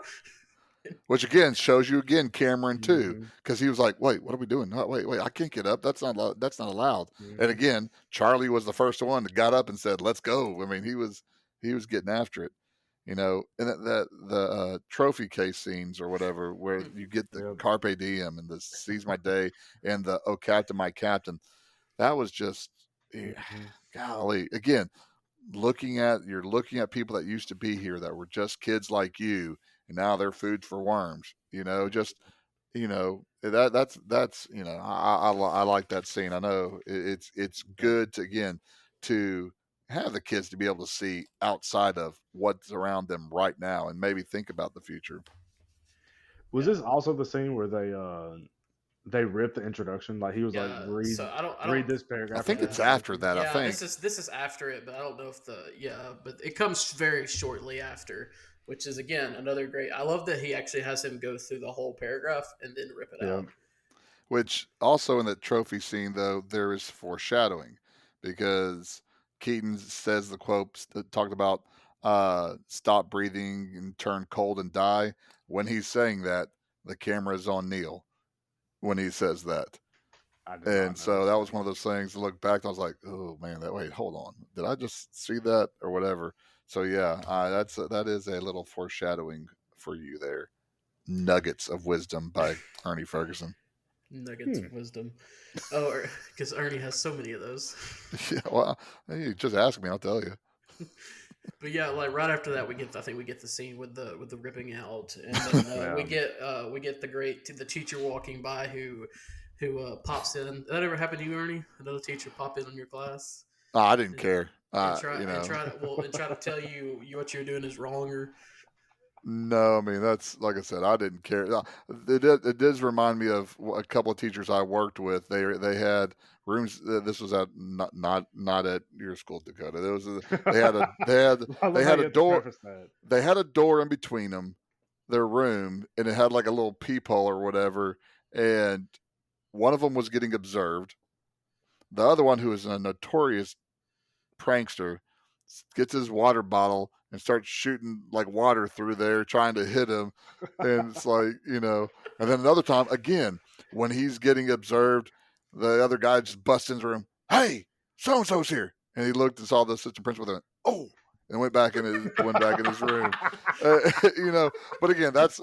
Which again shows you Cameron too, Mhm. because he was like, "Wait, what are we doing? Oh, wait, I can't get up. That's not allowed." Mhm. And again, Charlie was the first one that got up and said, "Let's go." I mean, he was getting after it, And the trophy case scenes or whatever, where you get the Yep. carpe diem and the seize my day and the oh captain, my captain. That was just, golly. Again, you're looking at people that used to be here that were just kids like you, and now they're food for worms. That's I like that scene. I know it's good to to have the kids to be able to see outside of what's around them right now and maybe think about the future. Was this also the scene where they ripped the introduction? Like he was like, Yeah. read So I read don't. this I paragraph. think of the it's after introduction. that. I Yeah, think this is after it, but I don't know if but it comes very shortly after, which is again another great. I love that he actually has him go through the whole paragraph and then rip it Yeah. out. which also in the trophy scene though there is foreshadowing because Keaton says the quote that talked about stop breathing and turn cold and die. When he's saying that, the camera is on Neil when he says that. I did And not so notice that that. was one of those things to look back. I was like, oh man, wait, hold on. Did I just see that or whatever? So yeah, that is a little foreshadowing for you there. Nuggets of wisdom by Ernie Ferguson. Nuggets of wisdom. Oh, because Ernie has so many of those. Yeah, well, you just ask me, I'll tell you. But yeah, like right after that, I think we get the scene with the ripping out, and then Yeah. we get the teacher walking by who pops in. Did that ever happen to you, Ernie? Another teacher pop in your class Oh, I didn't and, care. and try to tell you what you're doing is wrong, or No, I mean that's like I said. I didn't care. It does remind me of a couple of teachers I worked with. They had rooms. This was at not at your school, Dakota. There was they had a I love they how had you a have to door. preface that. They had a door in between them, their room, and it had like a little peephole or whatever. And one of them was getting observed. The other one, who is a notorious prankster, gets his water bottle and starts shooting like water through there, trying to hit him. And it's like, and then another time, again, when he's getting observed, the other guy just busts into the room. Hey, so and so's here. And he looked and saw the assistant principal and went, oh, and went back in his room. You know, but again, that's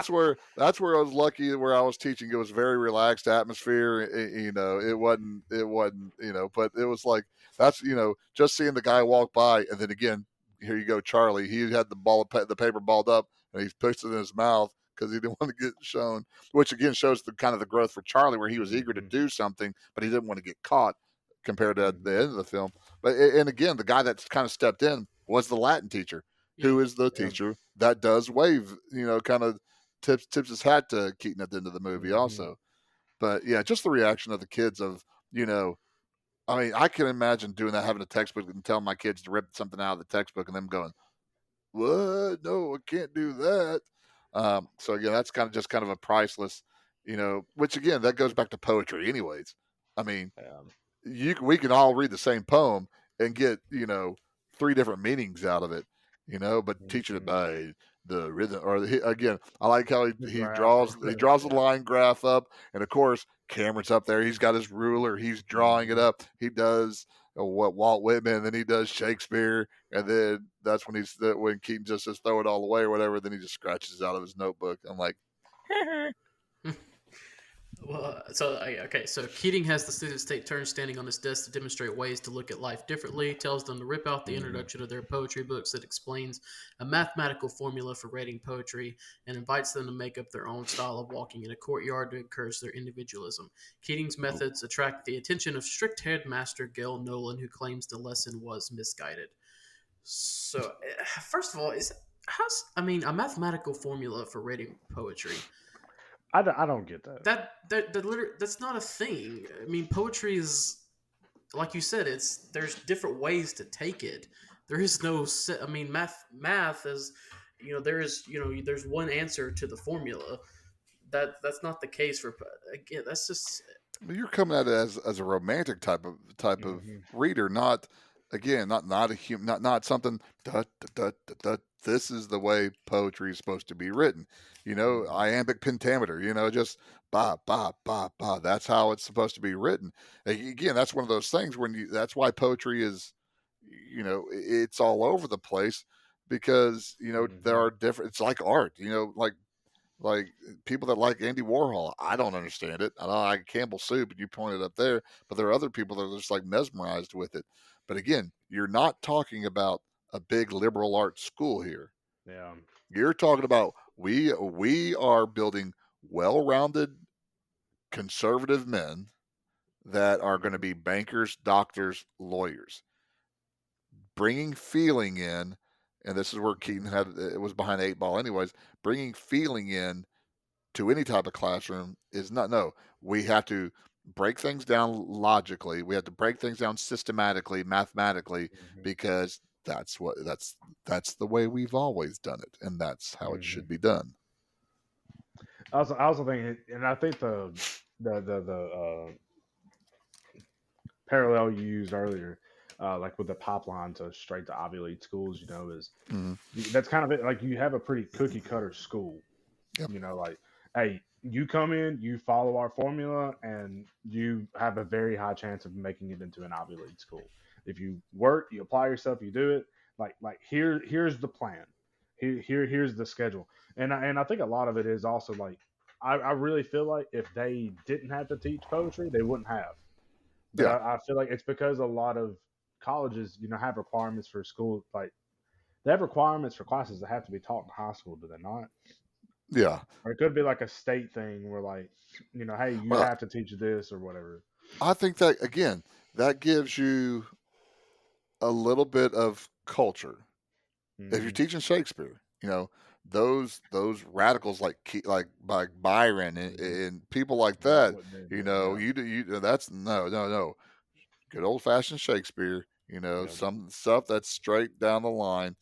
where I was lucky where I was teaching. It was very relaxed atmosphere. It wasn't, but it was like, that's, just seeing the guy walk by, and then again, here you go, Charlie. He had the paper balled up, and he puts it in his mouth because he didn't want to get shown. Which again shows the kind of the growth for Charlie, where he was eager to do something, but he didn't want to get caught. Compared to the end of the film, and again, the guy that's kind of stepped in was the Latin teacher, Yeah. who is the teacher that does wave, kind of tips his hat to Keaton at the end of the movie, also. But yeah, just the reaction of the kids of, I mean, I can imagine doing that, having a textbook and telling my kids to rip something out of the textbook, and them going, "What? No, I can't do that." So yeah, that's kind of a priceless, Which again, that goes back to poetry, anyways. I mean, we can all read the same poem and get, three different meanings out of it, but teaching it by the rhythm, or again, I like how he draws the line graph up, and of course Cameron's up there. He's got his ruler. He's drawing it up. He does what Walt Whitman, and then he does Shakespeare, and then that's when Keaton just says throw it all away or whatever. Then he just scratches it out of his notebook. I'm like, Well, so Keating has the students take turns standing on his desk to demonstrate ways to look at life differently, tells them to rip out the introduction of their poetry books that explains a mathematical formula for rating poetry, and invites them to make up their own style of walking in a courtyard to encourage their individualism. Keating's methods attract the attention of strict headmaster Gail Nolan, who claims the lesson was misguided. So, first of all, a mathematical formula for rating poetry? I don't get that. That's not a thing. I mean, poetry is, like you said, there's different ways to take it. There is no I mean, math is, there's one answer to the formula. That's not the case for, again. That's just, you're coming at it as a romantic type of reader, not again, not a human, not something. This is the way poetry is supposed to be written. Iambic pentameter. Just ba ba ba ba. That's how it's supposed to be written. Again, that's one of those things that's why poetry is, it's all over the place, because there are different. It's like art. Like people that like Andy Warhol, I don't understand it. I don't like Campbell Soup, and you pointed up there, but there are other people that are just like mesmerized with it. But again, you're not talking about a big liberal arts school here. Yeah. You're talking about we are building well-rounded conservative men that are going to be bankers, doctors, lawyers, bringing feeling in, and this is where Keaton it was behind the eight ball, anyways. Bringing feeling in to any type of classroom is not, no, we have to break things down logically, we have to break things down systematically, mathematically, because that's the way we've always done it, and that's how it should be done. I also think, and I think the parallel you used earlier, like with the pipeline to straight to Ivy League schools, is that's kind of it. Like, you have a pretty cookie cutter school. Yep. Like, hey, you come in, you follow our formula, and you have a very high chance of making it into an Ivy League school. If you work, you apply yourself, you do it. Here's the plan. Here's the schedule. And I think a lot of it is also like, I really feel like if they didn't have to teach poetry, they wouldn't have. But Yeah. I feel like it's because a lot of colleges, have requirements for school. Like, they have requirements for classes that have to be taught in high school, do they not? Yeah. Or it could be like a state thing where, like, hey, you have to teach this or whatever. I think that, again, that gives you a little bit of culture. If you're teaching Shakespeare, those radicals like Byron and people like that, Yeah. that's no. Good old fashioned Shakespeare, Yep. some stuff that's straight down the line,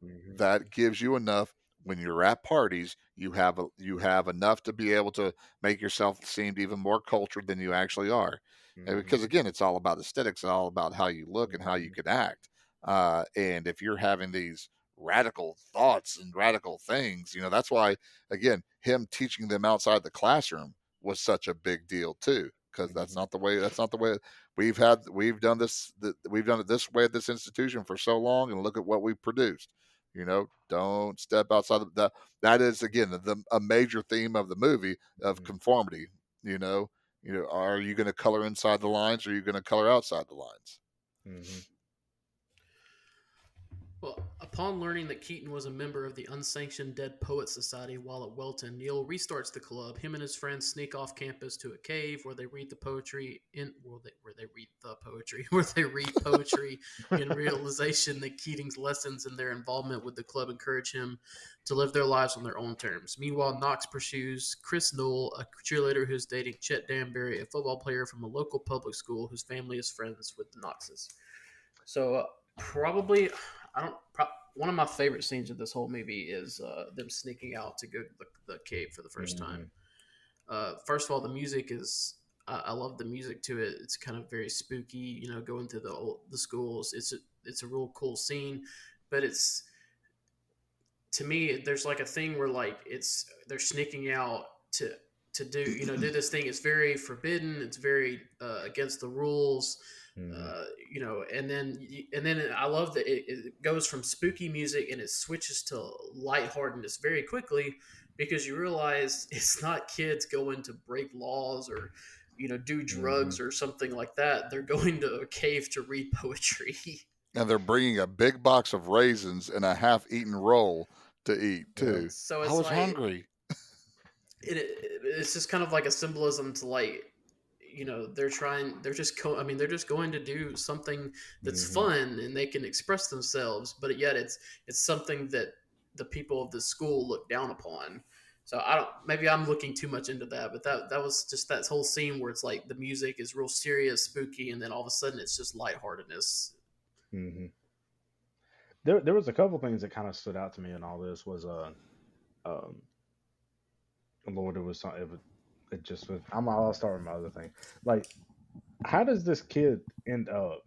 Mm-hmm. that gives you enough when you're at parties, you have enough to be able to make yourself seem even more cultured than you actually are. And Mm-hmm. because again, it's all about aesthetics, it's all about how you look and how you Mm-hmm. can act. And if you're having these radical thoughts and radical things, that's why again, him teaching them outside the classroom was such a big deal too. Because Mm-hmm. that's not the way we've done it this way at this institution for so long, and look at what we've produced. Don't step outside of that. That is again a major theme of the movie of Mm-hmm. conformity. You know, are you going to color inside the lines, or are you going to color outside the lines? Mm-hmm. Well, upon learning that Keaton was a member of the unsanctioned Dead Poets Society while at Welton, Neil restarts the club. Him and his friends sneak off campus to a cave where they read the poetry where they read the poetry where they read poetry in realization that Keating's lessons and their involvement with the club encourage him to live their lives on their own terms. Meanwhile, Knox pursues Chris Newell, a cheerleader who's dating Chet Danbury, a football player from a local public school whose family is friends with the Knoxes. So probably I don't. One of my favorite scenes of this whole movie is them sneaking out to go to the cave for the first Mm-hmm. time. First of all, the music is. I love the music to it. It's kind of very spooky. Going through the schools. It's a real cool scene, but it's to me. There's like a thing where like they're sneaking out to do this thing. It's very forbidden. It's very against the rules. Mm-hmm. And then I love that it goes from spooky music and it switches to lightheartedness very quickly because you realize it's not kids going to break laws or do Mm-hmm. drugs or something like that. They're going to a cave to read poetry. And they're bringing a big box of raisins and a half-eaten roll to eat Yep. too. So I it's was like hungry. it's just kind of like a symbolism to like they're just going to do something that's Mm-hmm. fun and they can express themselves, but yet it's something that the people of the school look down upon. So I don't, maybe I'm looking too much into that, but that was just that whole scene where it's like the music is real serious, spooky, and then all of a sudden it's just lightheartedness. Mm-hmm. There was a couple things that kind of stood out to me in all this was um Lord, it was something. It just was. I'll start with my other thing. Like, how does this kid end up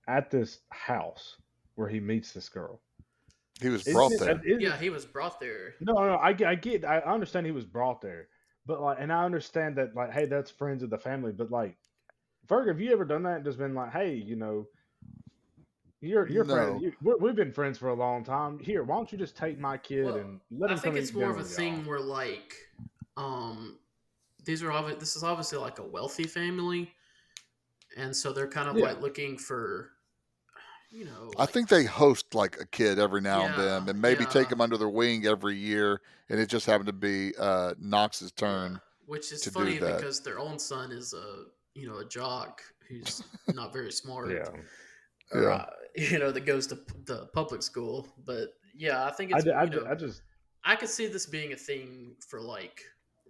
at this house where he meets this girl? He was Is brought it? there. Is it? Yeah, he was brought there. No, no. I understand he was brought there, but like, and I understand that like, hey, that's friends of the family. But like, Ferg, have you ever done that and just been like, hey, your friend, No, we've been friends for a long time. Here, why don't you just take my kid Well, and let I him think come it's eat more of dinner a with y'all? thing where like um this is obviously like a wealthy family, and so they're kind of Yeah. like looking for I like think they host like a kid every now and yeah, then, and maybe take yeah, him under their wing every year. And it just happened to be Knox's yeah, turn which is to do funny that. because their own son is a jock who's not very smart, Yeah. or Yeah, that goes to the public school. But yeah, I think I, it's ju- I, ju- I just I could see this being a thing for like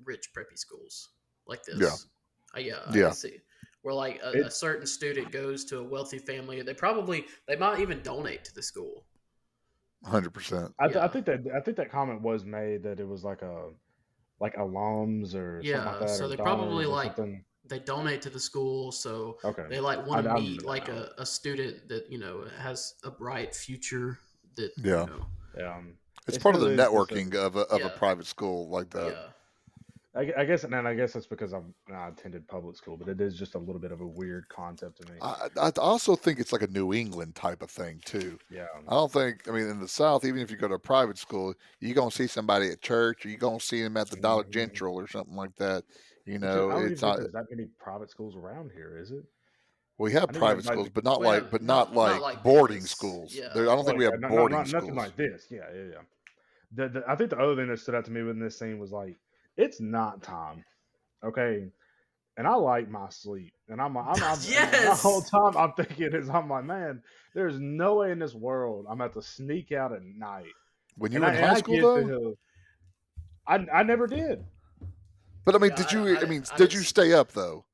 rich preppy schools like yeah, this. Yeah, I yeah. could see where like a it certain student goes to a wealthy family. They might even donate to the school. 100%. I Yeah, think that comment was made that it was like alums or something like yeah. that So or they probably donors or like something. they donate to the school, so Okay, they like want I to remember meet that like now. a student that has a bright future. That Yeah, it's It's part of because the it's just networking of a yeah, private school like that. yeah. I guess and I guess that's because I attended public school, but it is just a little bit of a weird concept to me. I also think it's like a New England type of thing too. Yeah, I don't think. I mean, in the South, even if you go to a private school, you're gonna see somebody at church, or you're gonna see them at the Dollar hmm General or something like that. which is, I don't It's even think not. there's that many private schools around here, is it? We have I think private schools, but not Well, like, but not not like like boarding this. schools. There, Yeah, I don't think Oh we yeah, have boarding nothing schools. like this. Yeah, yeah, yeah. I think the other thing that stood out to me in this scene was like it's not time. Okay, and I like my sleep. And and the whole yes. time I'm thinking is I'm like, man, there's no way in this world I'm about to sneak out at night When you And were in high I school, get though? the I never did. But I mean, Yeah, did you? I mean, I did didn't. you stay up though?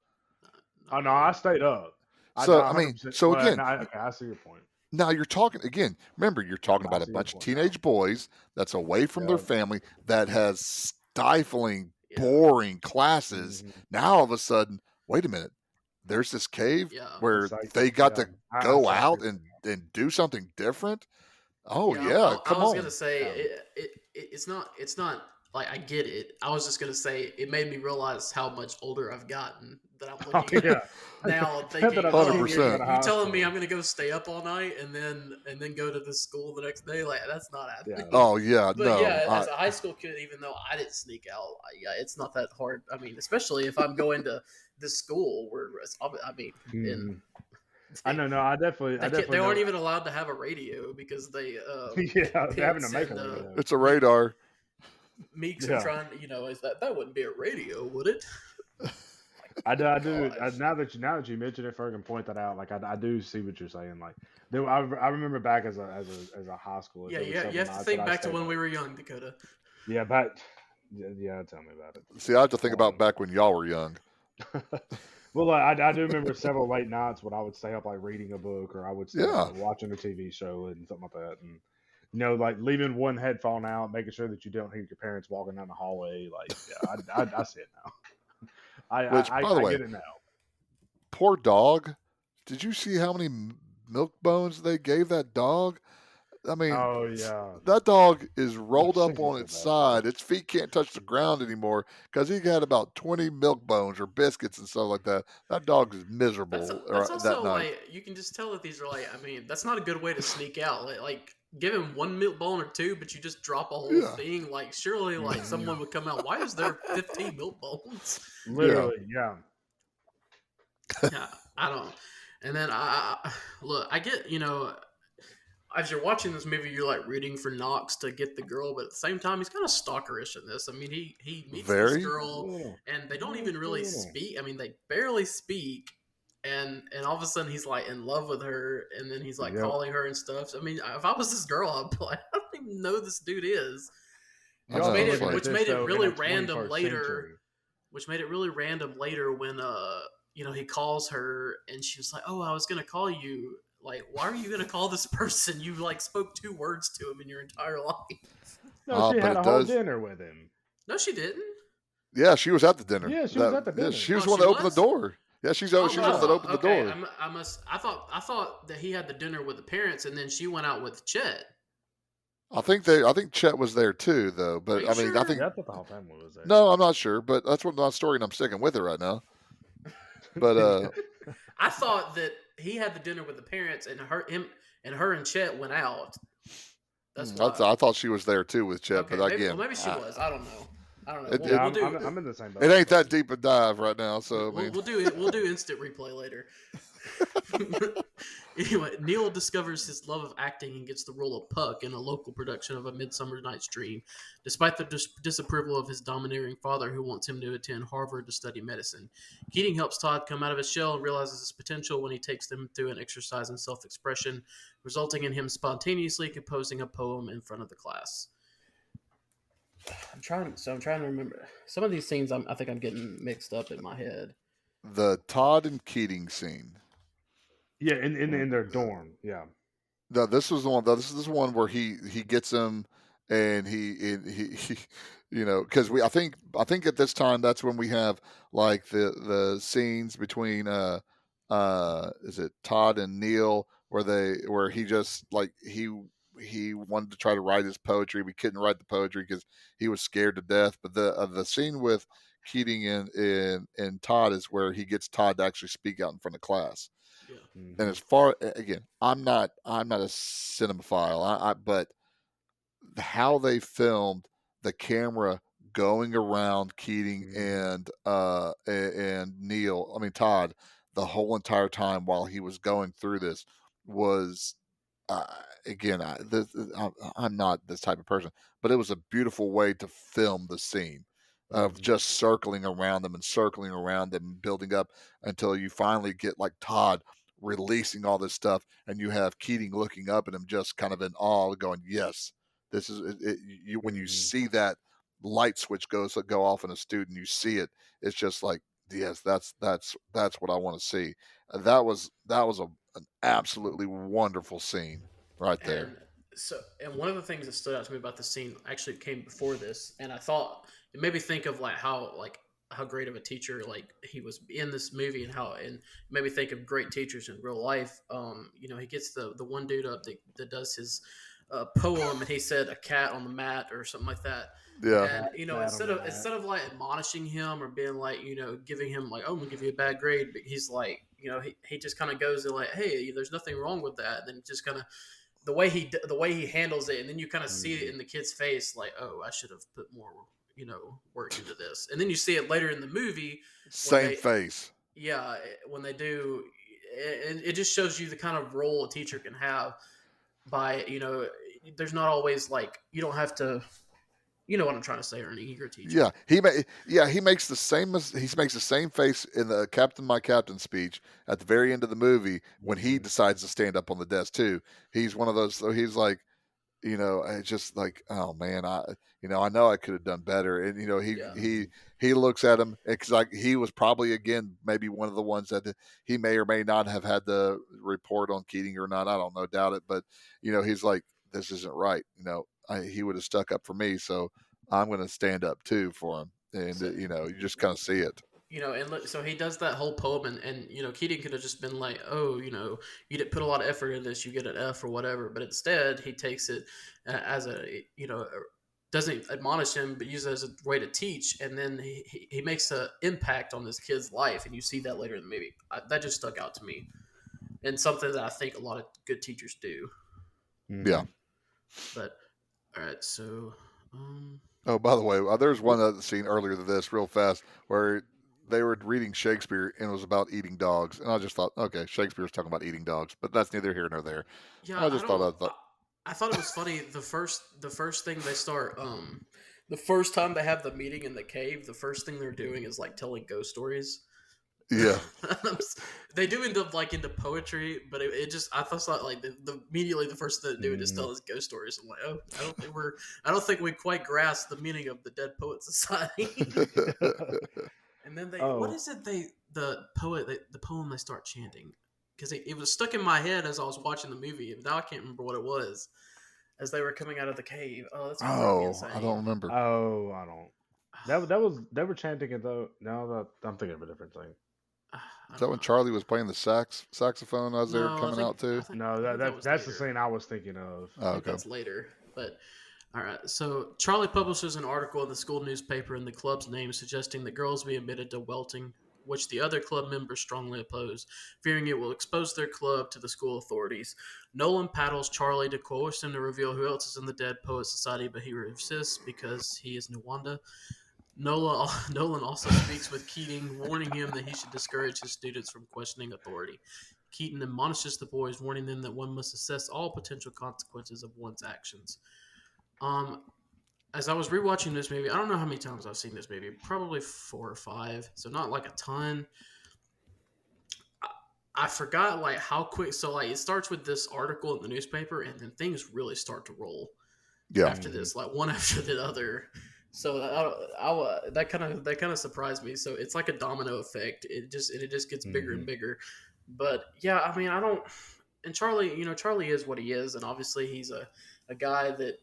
Oh Not no, I really. stayed up. I So I mean, 100%. so Well, again, no, okay, I see your point. now you're talking again. Remember, you're talking I about a see your bunch of point now. teenage boys that's away from their Yeah. family that has stifling, Yeah, boring classes. Mm-hmm. Now all of a sudden, wait a minute, there's this cave yeah, where It's like, they got yeah, to I go see out everything. and do something different. Oh yeah. yeah, I come was gonna on. say Yeah. it's not. It's not like I get it. I was just gonna say it made me realize how much older I've gotten. That I'm Oh looking yeah. now, That thinking, I'm oh, 100%. years out of you high telling me school. I'm gonna go stay up all night and then go to this school the next day? Like that's not Yeah. happening. Oh yeah, But no. yeah, as a high school kid, even though I didn't sneak out, yeah, it's not that hard. I mean, especially if I'm going to this school where I mean, and Hmm. I they, know. No, I they definitely aren't know. even allowed to have a radio because they Yeah, they're having to Pitts make a and radio. It's a radar. Meeks are Yeah. trying to, is that wouldn't be a radio, would it? I do. Oh I my do. gosh. Now that you mention it, Ferg, and point that out, like I do see what you're saying. Like, I remember back as a high schooler, Yeah, there was yeah. You several have to nights that think I back to stayed when up. we were young, Dakota. Yeah, back. Yeah, tell me about it. See, I have to think about back when y'all were young. Well, like, I do remember several late nights when I would stay up like reading a book, or I would stay up Yeah. like watching a TV show and something like that, and like leaving one headphone out, making sure that you don't hear your parents walking down the hallway. Like, yeah, I see it now. Which, by the I way, get it now. poor dog. Did you see how many milk bones they gave that dog? I mean, Oh yeah, that dog is I rolled up feel on so its bad for side. Its feet can't touch the ground anymore because he had about 20 milk bones or biscuits and stuff like that. That dog is miserable That's that also night. like you can just tell that these are like I mean that's not a good way to sneak out. Like give him one milk bone or two, but you just drop a whole Yeah. thing. Like surely like Mhm. someone would come out. Why is there 15 milk bones? Literally, yeah. Yeah, I don't. And then look, I get as you're watching this movie, you're like rooting for Knox to get the girl, but at the same time, he's kind of stalkerish in this. I mean, he meets this Very. girl, and they don't even really speak. I mean, they barely speak, and all of a sudden he's like in love with her, and then he's like Yep. calling her and stuff. I mean, if I was this girl, I'd be like, I don't even know who this dude is. I You know, also Made look it, at which this, made it though, in really a random 21st later. century. Which made it really random later when he calls her and she was like, "Oh, I was gonna call you." Like, why are you gonna call this person? You like spoke 2 words to him in your entire life. No, she But had a it whole does. dinner with him. No, she didn't. Yeah, she was at the dinner. Yeah, she was at the Yeah, dinner. she was Oh, the one she that opened the was. door. Yeah, she's the one that opened the Okay. door. I thought that he had the dinner with the parents and then she went out with Chet. I think Chet was there too, though. Are But you I mean, sure? I think Yeah, I thought the whole family was there. no, I'm not sure. But that's what my story, and I'm sticking with it right now. But I thought that he had the dinner with the parents and her and Chet went out. That's why. I thought she was there too with Chet. Okay, But maybe, again, maybe she was. I don't know. It- We'll, Yeah, we'll do. I'm in the same boat. it ain't that deep a dive right now. So I We'll, mean, we'll do instant replay later. Anyway, Neil discovers his love of acting and gets the role of Puck in a local production of A Midsummer Night's Dream, despite the disapproval of his domineering father who wants him to attend Harvard to study medicine. Keating helps Todd come out of his shell and realizes his potential when he takes him through an exercise in self-expression, resulting in him spontaneously composing a poem in front of the class. I'm trying to remember some of these scenes. I think I'm getting mixed up in my head. the Todd and Keating scene. Yeah, in their dorm. Yeah. No, this was the one. This is the one where he gets him, and he because I think at this time that's when we have like the scenes between is it Todd and Neil where he just like he wanted to try to write his poetry, but couldn't write the poetry because he was scared to death. But the scene with Keating and Todd is where he gets Todd to actually speak out in front of class. Yeah. Mm-hmm. And as far again, I'm not a cinemaphile, but how they filmed the camera going around Keating and Neil, I mean Todd, the whole entire time while he was going through this was again, I'm not this type of person, but it was a beautiful way to film the scene of just circling around them and circling around them, and building up until you finally get like Todd releasing all this stuff, and you have Keating looking up at him just kind of in awe, going, "Yes, This is you when you Mm-hmm. see that light switch go off in a student, you see it. It's just like, yes, that's what I want to see. That was an absolutely wonderful scene right there. And and one of the things that stood out to me about the scene actually came before this, and I thought it made me think of how great of a teacher like he was in this movie, and it made me think of great teachers in real life. He gets the one dude up that does his poem, and he said a cat on the mat or something like that. Yeah, And instead of like admonishing him or being like giving him like, oh, I'm gonna give you a bad grade, but he's like, he just kind of goes to like, hey, there's nothing wrong with that, and then just kind of the way he handles it, and then you kind of see it in the kid's face, like, oh, I should have put more work into this, and then you see it later in the movie when same they face. yeah when they do, and it just shows you the kind of role a teacher can have by there's not always like you don't have to what I'm trying to say, Ernie. You're a teacher. He makes the same face in the Captain My Captain speech at the very end of the movie when he decides to stand up on the desk too. He's one of those. So he's like, it's just like, oh man, I know I could have done better. And he looks at him because like he was probably again maybe one of the ones that he may or may not have had the report on Keating or not. I don't know, doubt it, but he's like, this isn't right. He would have stuck up for me, so I'm going to stand up too for him. And So, you just kind of see it. and look, so he does that whole poem, and Keating could have just been like, oh, you didn't put a lot of effort in this, you get an F or whatever, but instead he takes it as doesn't admonish him, but uses it as a way to teach, and then he makes an impact on this kid's life, and you see that later in the movie. That just stuck out to me, and something that I think a lot of good teachers do. Yeah. But all right, so. Oh, by the way, there's one other scene earlier than this, real fast, where they were reading Shakespeare and it was about eating dogs, and I just thought, okay, Shakespeare's talking about eating dogs, but that's neither here nor there. Yeah, I just thought, I thought it was funny. The first thing they start, the first time they have the meeting in the cave, the first thing they're doing is like telling ghost stories. yeah, They do end up like into poetry, but it just I thought like immediately the first thing they do is tell us ghost stories. I'm like, oh, I don't think we quite grasp the meaning of the Dead Poet Society. And then what is it the poem they start chanting, because it was stuck in my head as I was watching the movie, and now I can't remember what it was as they were coming out of the cave. Oh, that's gonna drive me insane. I don't remember. Oh, I don't. That was they were chanting it though. Now that I'm thinking of a different thing. Is that when Charlie was playing the saxophone as they were coming out too? No, that's the scene I was thinking of. I think that's later. But all right, so Charlie publishes an article in the school newspaper in the club's name suggesting that girls be admitted to welting, which the other club members strongly oppose, fearing it will expose their club to the school authorities. Nolan paddles Charlie to coerce him to reveal who else is in the Dead Poet Society, but he resists because he is Nwanda. Nolan also speaks with Keating, warning him that he should discourage his students from questioning authority. Keating admonishes the boys, warning them that one must assess all potential consequences of one's actions. As I was rewatching this movie, I don't know how many times I've seen this movie, probably 4 or 5, so not like a ton. I forgot like how quick. So like it starts with this article in the newspaper, and then things really start to roll. After this, like one after the other. So that kind of surprised me. So it's like a domino effect. It just gets bigger and bigger. But yeah, I mean, I don't. And Charlie, Charlie is what he is, and obviously he's a guy that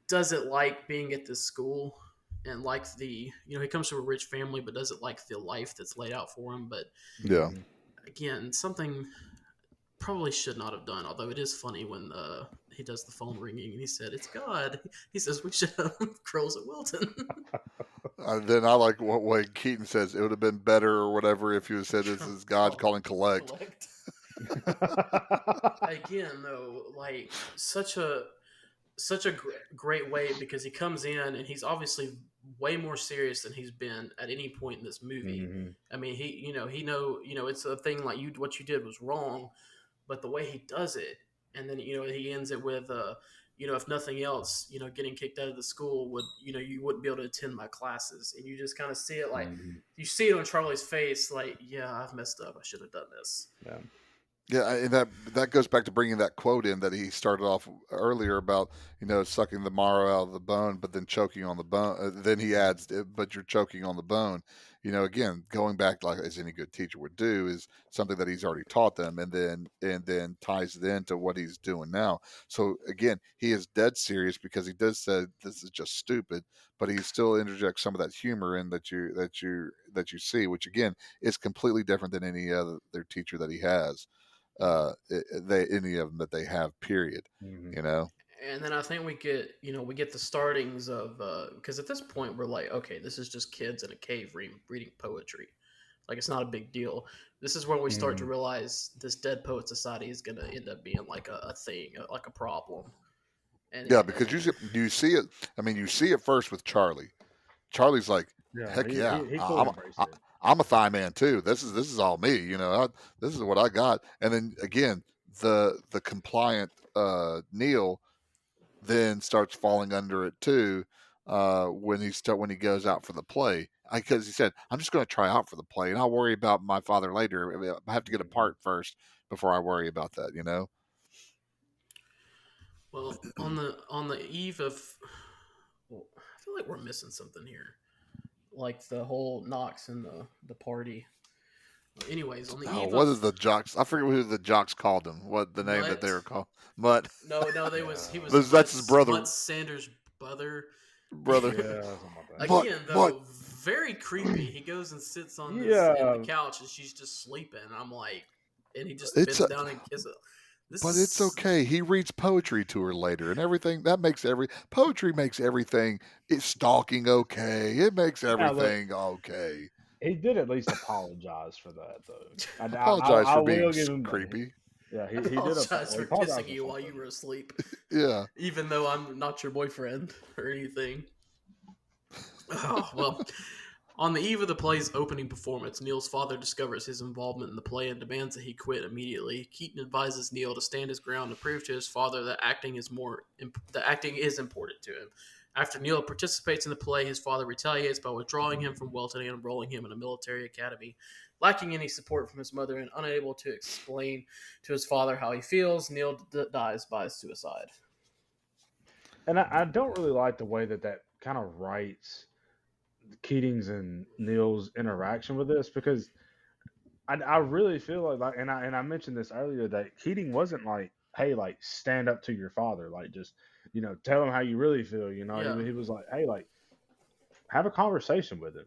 doesn't like being at this school, and like he comes from a rich family, but doesn't like the life that's laid out for him. But yeah, again, something probably should not have done. Although it is funny when he does the phone ringing and he said it's God. He says we should have girls at Wilton. Then I like what way Keaton says it would have been better or whatever if you had said this is God calling collect. Again, though, like such a great way, because he comes in and he's obviously way more serious than he's been at any point in this movie. I mean, he it's a thing like what you did was wrong, but the way he does it, and then he ends it with if nothing else, getting kicked out of the school would you wouldn't be able to attend my classes, and you just kind of see it like you see it on Charlie's face, like, yeah, I've messed up, I should have done this. Yeah. Yeah, and that goes back to bringing that quote in that he started off earlier about, sucking the marrow out of the bone, but then choking on the bone. Then he adds, but you're choking on the bone. Again, going back like as any good teacher would do is something that he's already taught them, and then ties it into what he's doing now. So again, he is dead serious because he does say this is just stupid, but he still interjects some of that humor in that you see, which again is completely different than any other teacher that he has any of them that they have. Period. Mm-hmm. You know. And then I think we get the startings of because at this point we're like, okay, this is just kids in a cave reading poetry, like it's not a big deal. This is when we start to Mm-hmm. realize this Dead Poet Society is going to end up being like a thing, like a problem. And Yeah, because you see it. I mean, you see it first with Charlie. Charlie's like, Yeah, heck yeah, he fully embraced it. I'm a thigh man too. This is all me. This is what I got. And then again, the compliant Neil then starts falling under it too when he goes out for the play because he said I'm just going to try out for the play and I'll worry about my father later. I mean, I have to get a Mm-hmm. part first before I worry about that. well, on the eve of, well, I feel like we're missing something here, like the whole Knox and the party. Anyways, on the Oh, eve what of is the jocks? I forget who the jocks called him. What the name that they Mutt. were called? Mutt. No, they was he Yeah, was That's his brother. Mutt Sanders' brother. Brother. yeah, something like that. Mutt. Again, Mutt. though, very creepy. He goes and sits on this in the Yeah, couch, and she's just sleeping. I'm like, and he just It's bends a, down and kisses her. This but it's is okay. He reads poetry to her later, and everything that makes poetry makes everything. It's stalking okay. It makes now look, everything okay. he did at least apologize for that, though. Apologize I for being will give him that. creepy. Yeah, he did apologize he for apologized kissing for you while you something. were asleep, Yeah. even though I'm not your boyfriend or anything. Oh well. On the eve of the play's opening performance, Neil's father discovers his involvement in the play and demands that he quit immediately. Keaton advises Neil to stand his ground and prove to his father that acting is important to him. After Neil participates in the play, his father retaliates by withdrawing him from Welton and enrolling him in a military academy. Lacking any support from his mother and unable to explain to his father how he feels, Neil dies by suicide. And I don't really like the way that kind of writes Keating's and Neil's interaction with this because I really feel like, and I mentioned this earlier that Keating wasn't like, hey, like stand up to your father, like just tell him how you really feel. Yeah, He was like, hey, like have a conversation with him.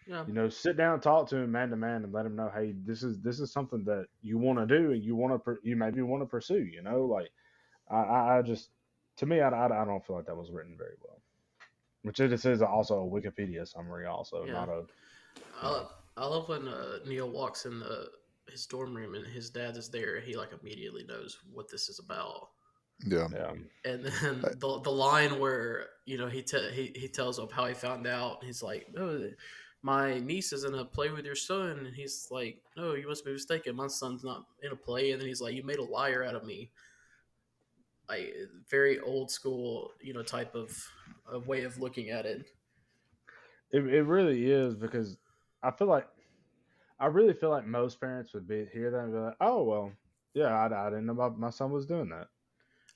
yeah. Sit down and talk to him man to man and let him know, hey, this is something that you want to do and you maybe want to pursue. Like I just to me I don't feel like that was written very well. Which this is also a Wikipedia summary, also Yeah. not a you know I love when Neil walks in his dorm room and his dad is there. He like immediately knows what this is about. Yeah. yeah. And then the line where he tells him how he found out. He's like, "No, my niece is in a play with your son." And he's like, "No, you must be mistaken. My son's not in a play." And then he's like, "You made a liar out of me." Like very old school, type of a way of looking at it. It really is because I feel like I really feel like most parents would be hear that and be like, oh well, yeah, I didn't know my son was doing that.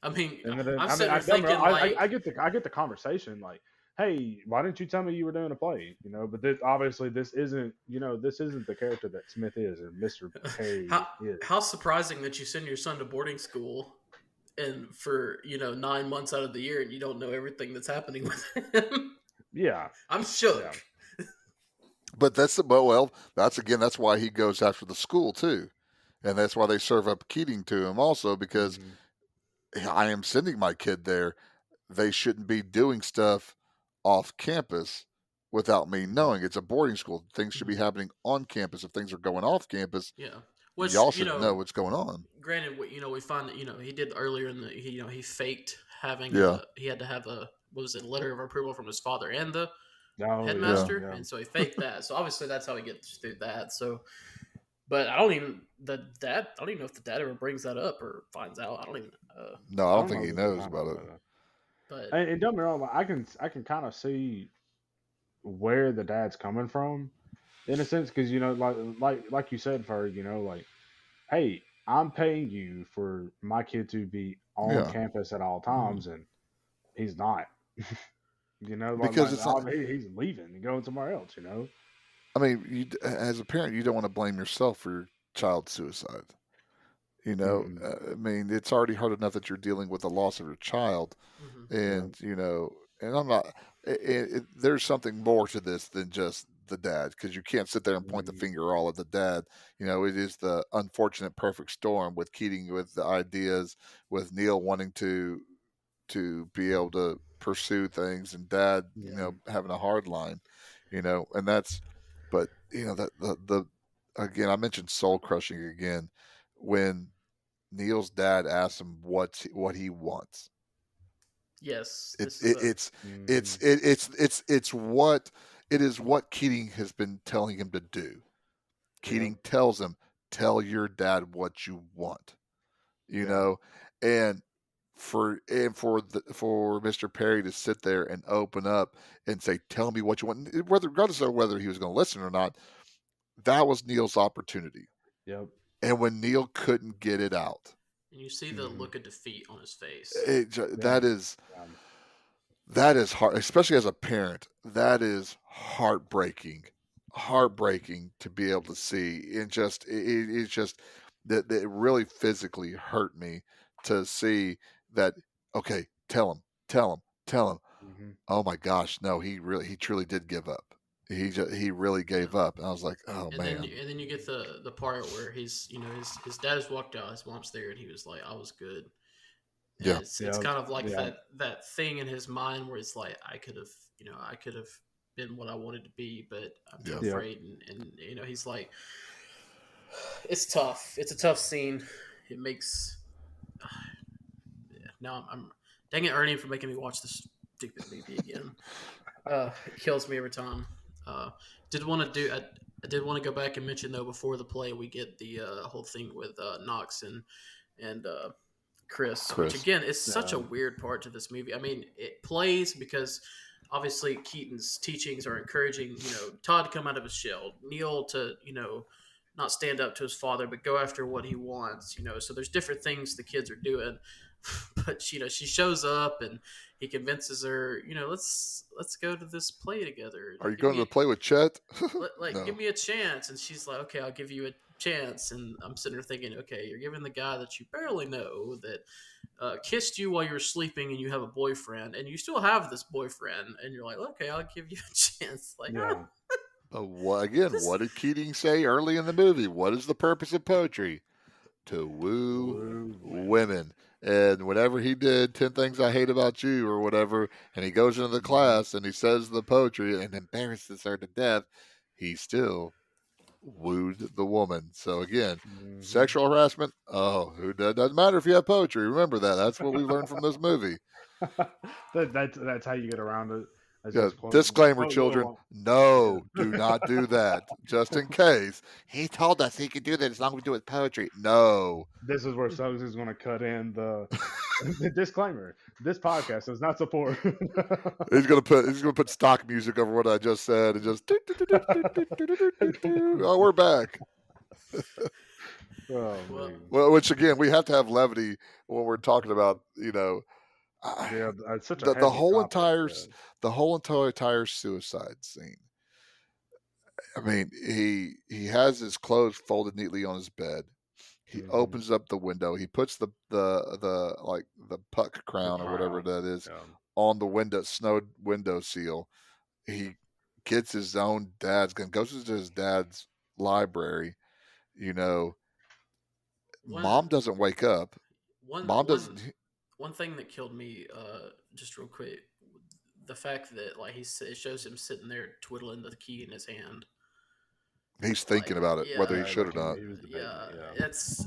I mean, And then I'm I mean sitting there don't get me thinking wrong, I like, get the conversation like, hey, why didn't you tell me you were doing a play? But obviously this isn't the character that Smith is or Mister Perry how is. how surprising that you send your son to boarding school and for 9 months out of the year and you don't know everything that's happening with him. Yeah, I'm yeah. shook. But that's why he goes after the school too, and that's why they serve up Keating to him also because Hmm. I am sending my kid there. They shouldn't be doing stuff off campus without me knowing. It's a boarding school. Things should be happening on campus. If things are going off campus, Yeah, y'all which should know what's going on. granted, we find that he did earlier in he faked having Yeah, he had to have a, what was it, letter of approval from his father and the Oh yeah, yeah. headmaster, yeah. and so he faked that. So obviously that's how he gets through that. So, but I don't even know if the dad ever brings that up or finds out. I don't even. No, I I don't don't think know he if we knows find out about it. about that. But And don't get me wrong, like, I can kind of see where the dad's coming from in a sense because like you said, for like, hey, I'm paying you for my kid to be on Yeah, campus at all Mhm. times, and he's not. because it's not. He's leaving and going somewhere else. I mean, as a parent, you don't want to blame yourself for your child's suicide. Hmm. I mean, it's already hard enough that you're dealing with the loss of your child, Mhm. Yeah. and and I'm not. There's something more to this than just the dad, because you can't sit there and point the Hmm. finger all at the dad. It is the unfortunate perfect storm with Keating with the ideas, with Neil wanting to be able to pursue things, and dad, Yeah. having a hard line, and that's, but that the again, I mentioned soul crushing again when Neil's dad asks him what he wants. Yes. It, This is it a. it's Hmm. it's it, it's what it is what Keating has been telling him to do. Yep. Keating tells him, tell your dad what you want, you Yeah. know, and for Mr. Perry to sit there and open up and say, tell me what you want, whether regardless of whether he was going to listen or not, that was Neil's opportunity. Yep. And when Neil couldn't get it out, And you see the Hmm. look of defeat on his face. Yeah. that is Yeah. hard, especially as a parent. That is heartbreaking to be able to see. And it's just that it really physically hurt me to see that. Okay, tell him. Hmm. Oh my gosh, no, he truly did give up. He really Yeah. gave up, and I was like, oh And then man, and then you get the part where he's his dad has walked out, his mom's there, and he was like, I was good. And yeah, it's Yeah. kind of like Yeah. that thing in his mind where it's like I could have been what I wanted to be, but I'm too yeah, Yep. afraid. And he's like, it's tough. It's a tough scene. It makes now I'm dang it, Ernie, for making me watch this stupid movie again. It kills me every time. Uh, did want to do. I did want to go back and mention though before the play we get the whole thing with Knox and Chris, which Chris, again is such a Um, weird part to this movie. I mean, it plays because obviously Keaton's teachings are encouraging, Todd to come out of his shell, Neil to, not stand up to his father, but go after what he wants, So there's different things the kids are doing, but she shows up and he convinces her, let's go to this play together. are you Give going me to play with Chet? give No, me a chance. And she's like, okay, I'll give you a chance. And I'm sitting there thinking, okay, you're giving the guy that you barely know that kissed you while you were sleeping and you have a boyfriend and you still have this boyfriend and you're like, okay, I'll give you a chance. Like, yeah. but again, this, what did Keating say early in the movie? What is the purpose of poetry? To woo Woo women. women. And whenever he did 10 Things I Hate About You or whatever, and he goes into the Hmm. class and he says the poetry and embarrasses her to death, he still wooed the woman. So again, Hmm. sexual harassment. Oh, who doesn't matter if you have poetry. Remember that. That's what we learned from this movie. That's how you get around it. That's Yeah, just disclaimer, quote children. little. No, do Yeah. not do that. Just in case. He told us he could do that as long as we do it with poetry. No. This is where Suggs is going to cut in the disclaimer. This podcast does not support. He's gonna put stock music over what I just said and just oh, we're back. Oh well, man. Well, which again, we have to have levity when we're talking about, I, Yeah, it's such a the heavy whole topic. entire Yeah. the whole entire suicide scene. I mean, he has his clothes folded neatly on his bed. He Hmm. opens up the window. He puts the like the puck The crown or whatever crown. that is Yeah. on the window snow window seal. He gets his own dad's gun, goes into his dad's library. You know, one, mom doesn't wake up. one, Mom one, doesn't. one thing that killed me, just real quick, the fact that like it shows him sitting there twiddling the key in his hand. He's Like, thinking about it, whether he yeah, should or Like not. he was debating yeah, it. Yeah. it's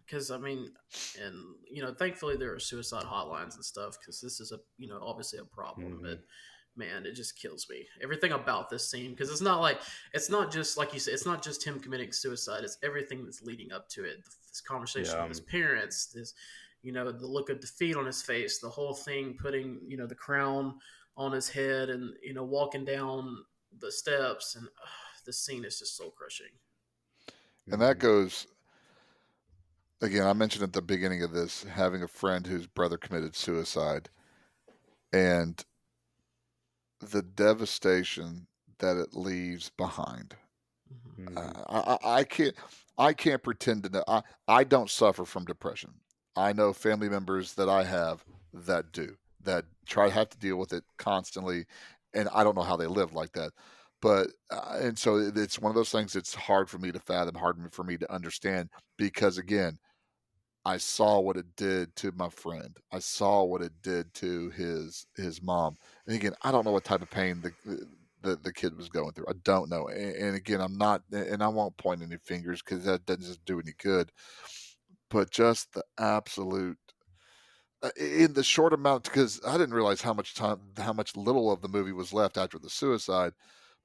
because I mean, and thankfully there are suicide hotlines and stuff because this is obviously a problem, Hmm. but man, it just kills me. Everything about this scene because it's not just like you said, it's not just him committing suicide. It's everything that's leading up to it. This conversation Yeah. with his parents, this the look of defeat on his face, the whole thing putting the crown on his head and walking down the steps and. This scene is just soul crushing. And that Hmm. goes again, I mentioned at the beginning of this having a friend whose brother committed suicide and the devastation that it leaves behind. Mhm. Mm-hmm. I can't pretend to know. I don't suffer from depression. I know family members that I have that do, that try to have to deal with it constantly, and I don't know how they live like that. But and so it's one of those things that's hard for me to fathom, hard for me to understand, because again, I saw what it did to my friend. I saw what it did to his mom. And again, I don't know what type of pain the kid was going through. I don't know. And again, I'm not, and I won't point any fingers because that doesn't just do any good. But just the absolute in the short amount, because I didn't realize how much time, how much little of the movie was left after the suicide.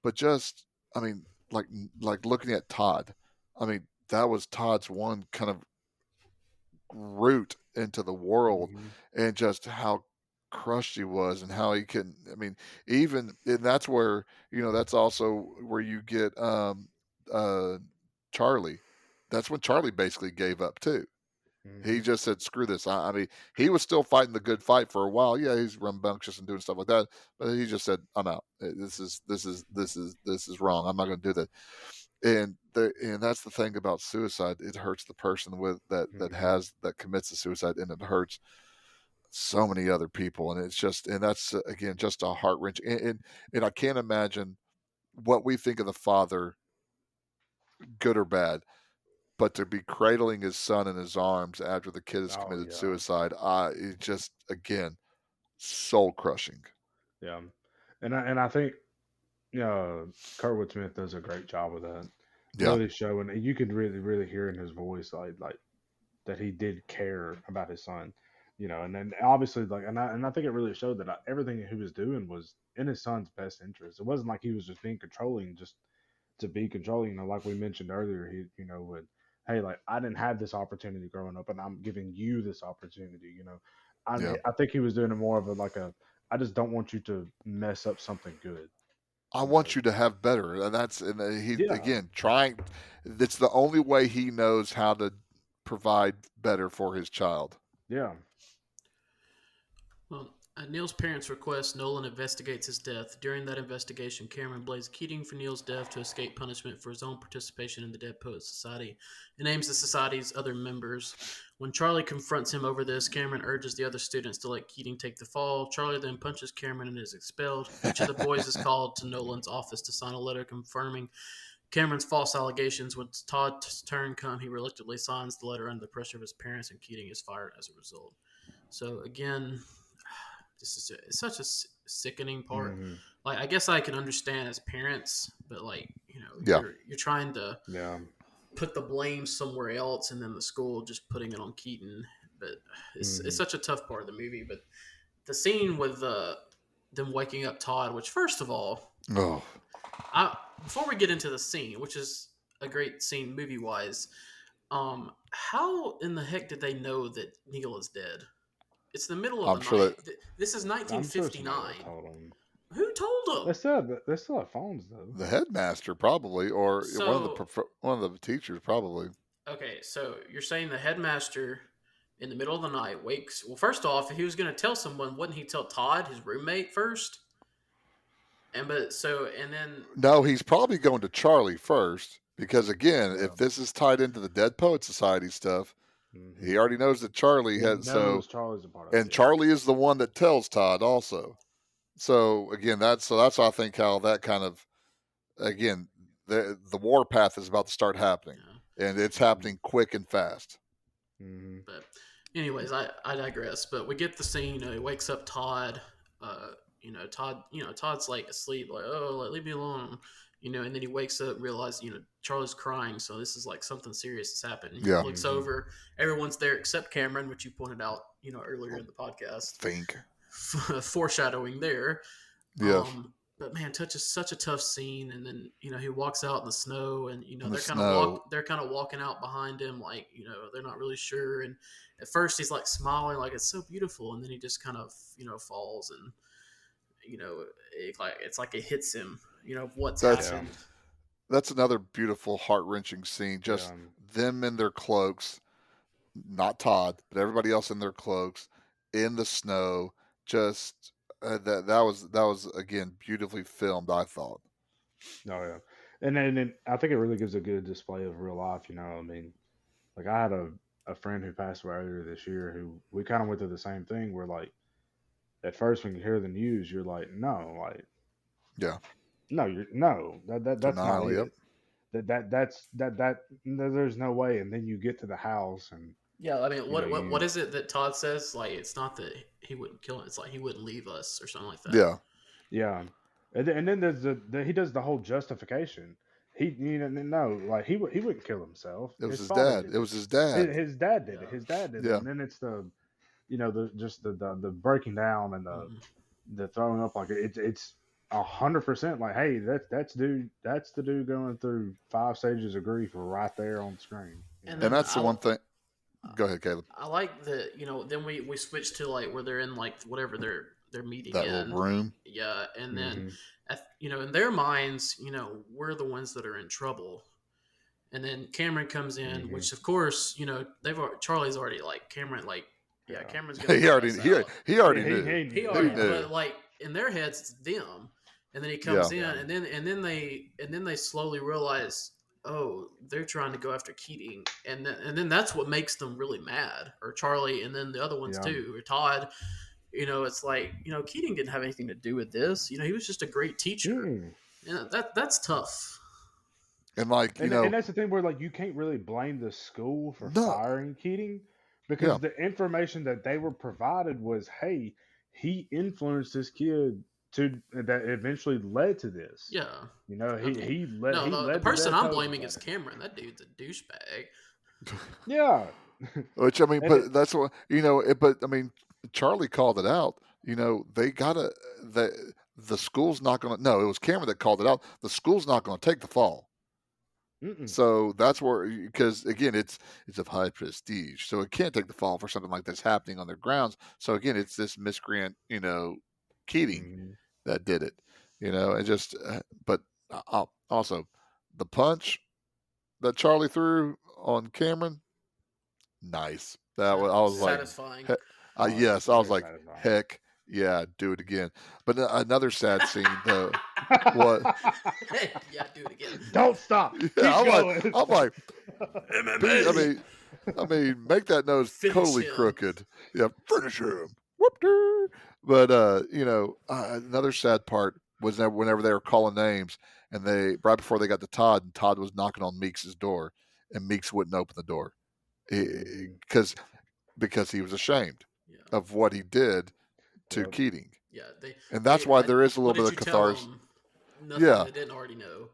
But just, I mean, like looking at Todd. I mean, that was Todd's one kind of route into the world, Mm-hmm. and just how crushed he was and how he can, I mean, even, and that's where, that's also where you get uh Charlie. That's when Charlie basically gave up too. He Mm-hmm. just said, screw this. I mean, he was still fighting the good fight for a while. Yeah, he's rambunctious and doing stuff like that, but he just said, I'm out. This is wrong. I'm not going to do that. And that's the thing about suicide. It hurts the person with Mm-hmm. that commits the suicide, and it hurts so many other people. And it's just, and that's again just a heart wrenching. And I can't imagine what we think of the father, good or bad, but to be cradling his son in his arms after the kid has Oh committed yeah, suicide, it just, again, soul crushing. yeah, and I think Kurtwood Smith does a great job of that. Yeah. Really showing, and you could really hear in his voice like that he did care about his son, and then obviously like and I think it really showed that everything he was doing was in his son's best interest. It wasn't like he was just being controlling just to be controlling. Like we mentioned earlier, he would, hey, like I didn't have this opportunity growing up, and I'm giving you this opportunity. Yeah. I think he was doing it more of a like a I just don't want you to mess up something good. I You know. want you to have better. And he, Yeah. again, trying, it's the only way he knows how to provide better for his child. Yeah. Well, at Neil's parents' request, Nolan investigates his death. During that investigation, Cameron blames Keating for Neil's death to escape punishment for his own participation in the Dead Poets Society and names the society's other members. When Charlie confronts him over this, Cameron urges the other students to let Keating take the fall. Charlie then punches Cameron and is expelled. Each of the boys is called to Nolan's office to sign a letter confirming Cameron's false allegations. When Todd's turn comes, he reluctantly signs the letter under the pressure of his parents, and Keating is fired as a result. So again, this is it's such a sickening part. Hmm. Like I guess I can understand as parents, but like Yeah. you're trying to Yeah. put the blame somewhere else, and then the school just putting it on Keaton. But it's Hmm. such a tough part of the movie. But the scene with them waking up Todd, which first of all, Oh, I before we get into the scene, which is a great scene movie wise, how in the heck did they know that Neil is dead? It's the middle of the I'm sure night. that This is I'm sure somebody would have 1959. told him. Who told them? They still have phones though. the headmaster probably, or So, one of the teachers probably. okay, so you're saying the headmaster in the middle of the night wakes. Well, first off, if he was going to tell someone, wouldn't he tell Todd, his roommate, first? And then No, he's probably going to Charlie first, because again, Yeah. if this is tied into the Dead Poet Society stuff, Hmm. he already knows that Charlie He had, so, knows Charlie's a part of and it. Yeah. Charlie is the one that tells Todd also. So again, that's I think how that kind of, again, the warpath is about to start happening, yeah. and it's Hmm. happening quick and fast. Hmm. But anyways, I digress. But we get the scene. He wakes up Todd. Todd. Todd's like asleep. Like, oh, like, leave me alone. And then he wakes up, and realizes, Charlie's crying. So this is like something serious has happened. He Yeah, looks Hmm. over. Everyone's there except Cameron, which you pointed out, earlier in the podcast. think. Foreshadowing there. Yes, But man, Touch is such a tough scene, and then he walks out in the snow, and in the snow. they're kind of walking out behind him, like they're not really sure. And at first he's like smiling, like it's so beautiful, and then he just kind of falls, and it's like it hits him, of what's That's Yeah. happened. that's another beautiful, heart wrenching scene. Just Yeah. them in their cloaks, not Todd, but everybody else in their cloaks, in the snow. Just that was again beautifully filmed. I thought. Oh yeah, and then I think it really gives a good display of real life. I mean, like I had a friend who passed away earlier this year who we kind of went through the same thing. Where like at first when you hear the news, you're like, no, like Yeah, no, you're no, that's not denial. Yep. it. There's no way. And then you get to the house and Yeah, I mean, what you is it that Todd says? Like, it's not that he wouldn't kill him; it's like he wouldn't leave us or something like that. Yeah, yeah, and then there's he does the whole justification. No, like he wouldn't kill himself. it was His his father dad. did It it. was his dad. His dad did it. Yeah. His dad did it. Yeah, And then it's the the just the breaking down and Mhm. the throwing up like it's 100% like hey that's the dude going through 5 stages of grief right there on the screen. And and then that's the one thing. Go ahead, Caleb. I like that, then we switch to like where they're in like whatever they're meeting That little in. room. Yeah, and then Hmm. in their minds, we're the ones that are in trouble. And then Cameron comes in, Hmm. which of course, Charlie's already like Cameron, like, yeah, Yeah. Cameron's gonna he take already us he, out. he already He knew. He knew. He already, Yeah. knew. but like in their heads, it's them. And then he Yeah. comes in, Yeah. and then they slowly realize, oh, they're trying to go after Keating, and then that's what makes them really mad, or Charlie, and then the other ones Yeah. too, or Todd. It's like Keating didn't have anything to do with this. He was just a great teacher, Mm. and that's tough. And like And that's the thing where like you can't really blame the school for no, firing Keating yeah, because the information that they were provided was, hey, he influenced this kid to that eventually led to this. Yeah. He Um, no, he the led the person dead I'm poet blaming is society. Cameron. That dude's a douchebag. Yeah. which I mean, And but that's what But I mean, Charlie called it out. They gotta the school's not gonna. No, it was Cameron that called it out. The school's not gonna take the fall. mm-mm. So that's where, because again, it's of high prestige, so it can't take the fall for something like this happening on their grounds. So again, it's this miscreant, Keating, Mhm. that did it, and just. But also, the punch that Charlie threw on Cameron, nice. I was like, Satisfying. Oh, yes, I was very like, satisfying. heck yeah, do it again. But another sad scene though. What? Yeah, do it again. Don't stop. Keep Yeah, going. I'm like, I MMA. mean, make that nose Finish totally him. crooked. Yeah, finish him. Whoop-dee. But another sad part was that whenever they were calling names, and they right before they got to Todd, and Todd was knocking on Meeks' door, and Meeks wouldn't open the door, Mhm. because he was ashamed Yeah, of what he did to Yep. Keating, yeah. and that's why there is a What little did bit you of tell catharsis. them? Nothing Yeah, they didn't already know.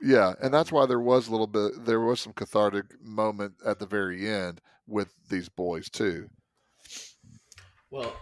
yeah, and Yeah. that's why there was a little bit. There was some cathartic moment at the very end with these boys too. Well,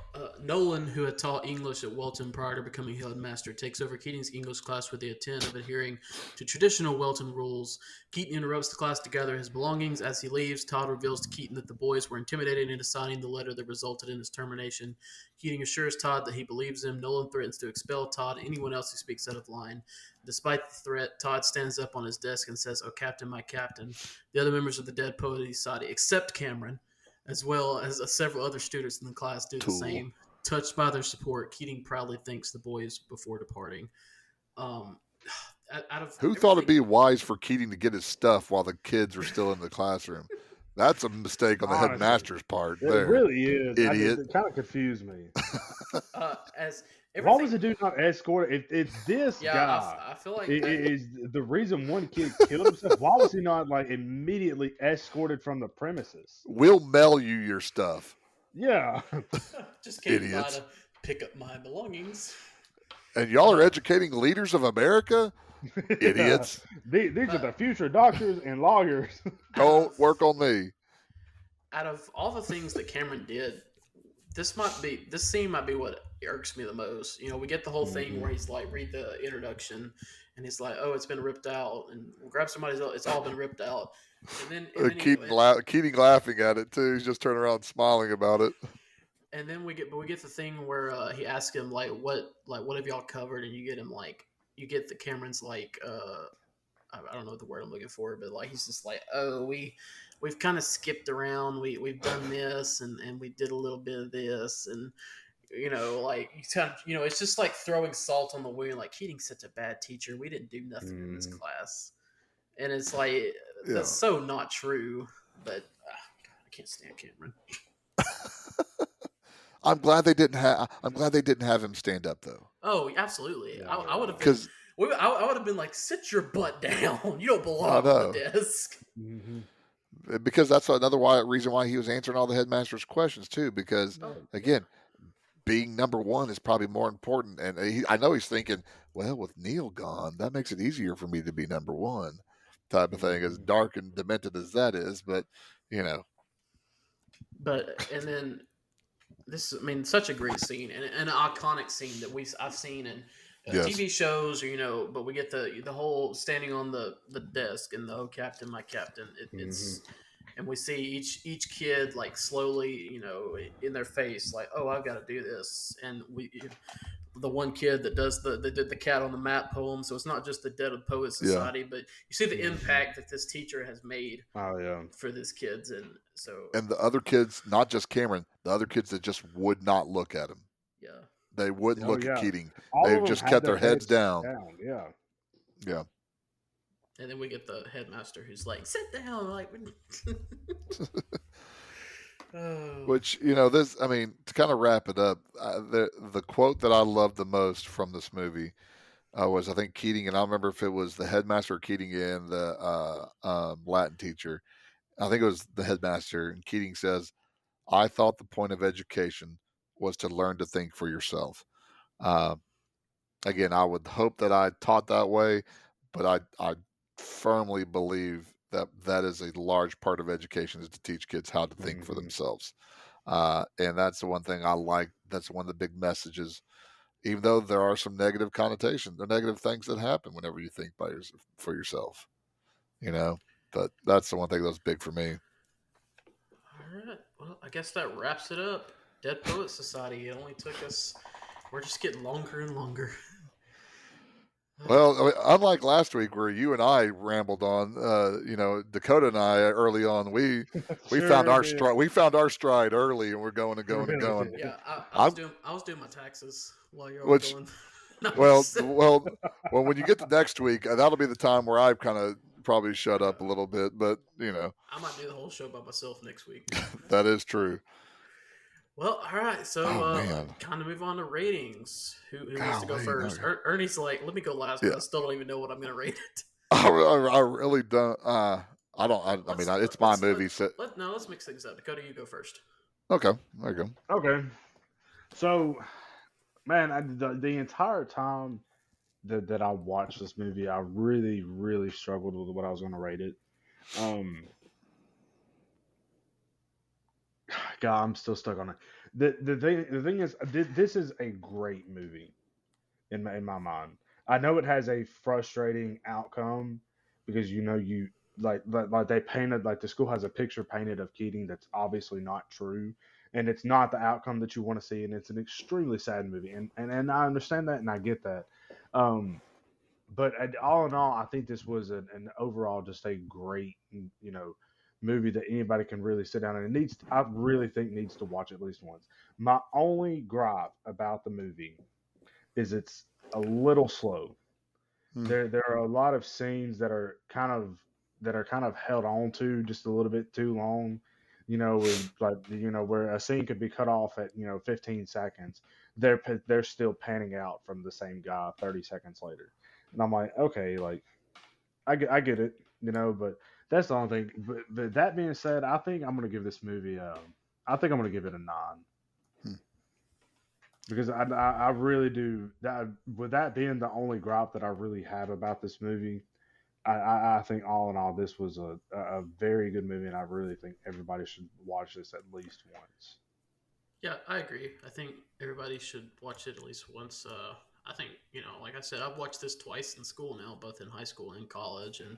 Nolan, who had taught English at Welton prior to becoming headmaster, takes over Keating's English class with the intent of adhering to traditional Welton rules. Keating interrupts the class to gather his belongings. As he leaves, Todd reveals to Keating that the boys were intimidated into signing the letter that resulted in his termination. Keating assures Todd that he believes him. Nolan threatens to expel Todd and anyone else who speaks out of line. Despite the threat, Todd stands up on his desk and says, "Oh, Captain, my Captain." The other members of the Dead Poets Society, except Cameron, as well as several other students in the class, do the Tool. same. Touched by their support, Keating proudly thanks the boys before departing. Um, out of Who thought it'd everything, be wise for Keating to get his stuff while the kids are still in the classroom? That's a mistake on the Honestly, headmaster's part it there. really is. Idiot. It kind of confused me. as Why was everything, the dude not escorted? If this yeah, guy I feel like that. is the reason one kid killed himself, why was he not like immediately escorted from the premises? We'll mail you your stuff, Yeah. Just came by idiots. to pick up my belongings. And y'all are educating leaders of America? Yeah. Idiots. These are the future doctors and lawyers. Don't work on me. Out of all the things that Cameron did, this scene might be what irks me the most. We get the whole thing where he's like, read the introduction, and he's like, "Oh, it's been ripped out," and we'll grab somebody's. It's all been ripped out, Keating laughing at it too. He's just turning around smiling about it. and then we get the thing where he asks him what have y'all covered, and you get him you get the Cameron's I don't know the word I'm looking for, but like he's just like, oh, we've kind of skipped around. We've done this and we did a little bit of this and like you kind of, it's just like throwing salt on the wound. Like Keating's such a bad teacher. We didn't do nothing in this class, and it's like Yeah. that's so not true. But God, I can't stand Cameron. I'm glad they didn't have him stand up though. Oh, absolutely. Yeah, I would have been. Because I would have been like, sit your butt down. You don't I belong on the know. desk. Because that's another reason why he was answering all the headmaster's questions too. Because Oh, again, being number one is probably more important. And I know he's thinking, well, with Neil gone, that makes it easier for me to be number one, type of thing. As dark and demented as that is, but you know, But and then this, I mean, such a great scene and an iconic scene that I've seen in Yes. TV shows, but we get the whole standing on the desk and the "Oh Captain, my Captain." It's and we see each kid like slowly, in their face, like, "Oh, I've got to do this," and the one kid that did the cat on the map poem. So it's not just the Dead Poets Society, but you see the impact that this teacher has made for these kids, and so And the other kids, not just Cameron, the other kids that just would not look at him. yeah. They wouldn't look at Keating. All They of them just had kept their heads down. Yeah. Yeah. And then we get the headmaster who's like, "Sit down!" Like, oh. Which this. I mean, to kind of wrap it up, the quote that I loved the most from this movie was, I think, Keating, and I don't remember if it was the headmaster or Keating and the Latin teacher. I think it was the headmaster, and Keating says, "I thought the point of education was to learn to think for yourself." Again, I would hope that I taught that way, but I firmly believe that is a large part of education, is to teach kids how to think for themselves. And that's the one thing I like. That's one of the big messages, even though there are some negative connotations, the negative things that happen whenever you think for yourself, but that's the one thing that's big for me. All right. Well, I guess that wraps it up. Dead Poets Society. It only took us. We're just getting longer and longer. Well, unlike last week where you and I rambled on, Dakota and I early on, we found our stride. We found our stride early, and we're going and going and going. Yeah, I was doing my taxes while you're all going. Well, when you get to next week, that'll be the time where I've kind of probably shut up a little bit. But I might do the whole show by myself next week. That is true. Well, all right. So, kind of move on to ratings. Who wants to go first? Ernie's like, let me go last, but I still don't even know what I'm going to rate it. I really don't. I don't. I mean, it's my movie. Let's mix things up. Dakota, you go first. Okay, there you go. Okay. So, man, the entire time that I watched this movie, I really, really struggled with what I was going to rate it. God, I'm still stuck on it. The thing is, this is a great movie in my mind. I know it has a frustrating outcome because you like they painted, like, the school has a picture painted of Keating that's obviously not true, and it's not the outcome that you want to see, and it's an extremely sad movie, and I understand that and I get that. But all in all, I think this was an overall just a great, movie that anybody can really sit down and I really think needs to watch at least once. My only gripe about the movie is it's a little slow. There are a lot of scenes that are kind of held on to just a little bit too long. Where a scene could be cut off at 15 seconds, they're still panning out from the same guy 30 seconds later, and I'm like, okay, like I get it, but that's the only thing. But that being said, I think I'm gonna give this movie. I think I'm gonna give it a 9 because I really do that. With that being the only gripe that I really have about this movie, I think all in all, this was a very good movie, and I really think everybody should watch this at least once. Yeah, I agree. I think everybody should watch it at least once. I think, like I said, I've watched this twice in school now, both in high school and college. And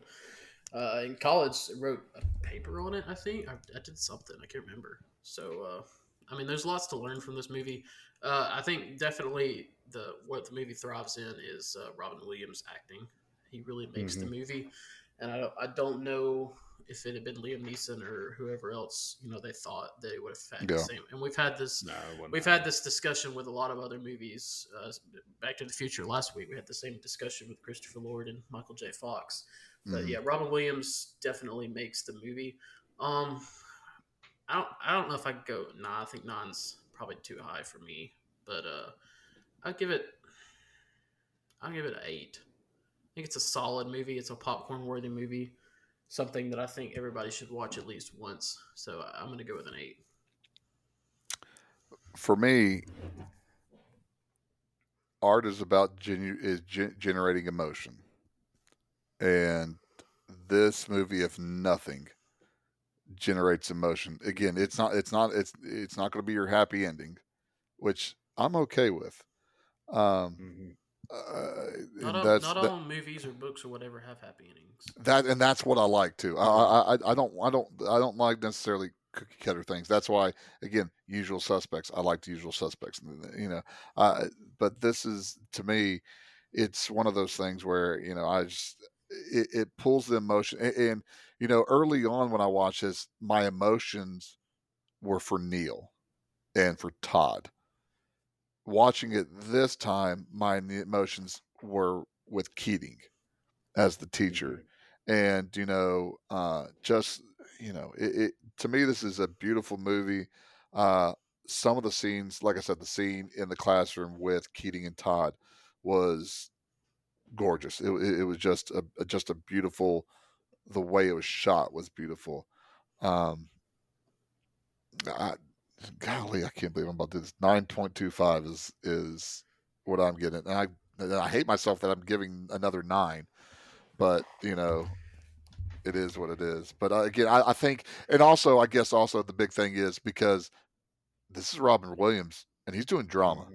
in college, I wrote a paper on it, I think. I did something. I can't remember. So, I mean, there's lots to learn from this movie. I think definitely what the movie thrives in is Robin Williams acting. He really makes the Mhm. movie, and I don't know if it had been Liam Neeson or whoever else, they thought they would have had the Yeah. same. And we've had this No, it wouldn't we've happen. had this discussion with a lot of other movies. Back to the Future last week, we had the same discussion with Christopher Lloyd and Michael J. Fox. But Mhm. yeah, Robin Williams definitely makes the movie. Um, I don't know if I could go. Nah, I think nine's probably too high for me. But I'll give it I'll give it an 8. I think it's a solid movie. It's a popcorn worthy movie. Something that I think everybody should watch at least once. So I'm going to go with an 8. For me, art is about generating emotion, and this movie, if nothing, generates emotion. Again, it's not going to be your happy ending, which I'm okay with. Um, Mhm. uh, Not and all that's not that. all movies or books or whatever have happy endings. That's what I like too. Mm-hmm. I don't like necessarily cookie cutter things. That's why, again, Usual Suspects. I like the Usual Suspects. You know, uh, but this is, to me, it's one of those things where, it pulls the emotion. And early on when I watched this, my emotions were for Neil and for Todd. Watching it this time, my emotions were with Keating as the teacher. Mhm. And just to me, this is a beautiful movie. uh some of the scenes, like I said, the scene in the classroom with Keating and Todd was gorgeous. It was just a beautiful, the way it was shot was beautiful. um I, Golly, I can't believe I'm about to do this. 9.25 is what I'm getting, and I hate myself that I'm giving another 9, but it is what it is. But again, I think, and also, I guess, also the big thing is because this is Robin Williams and he's doing drama,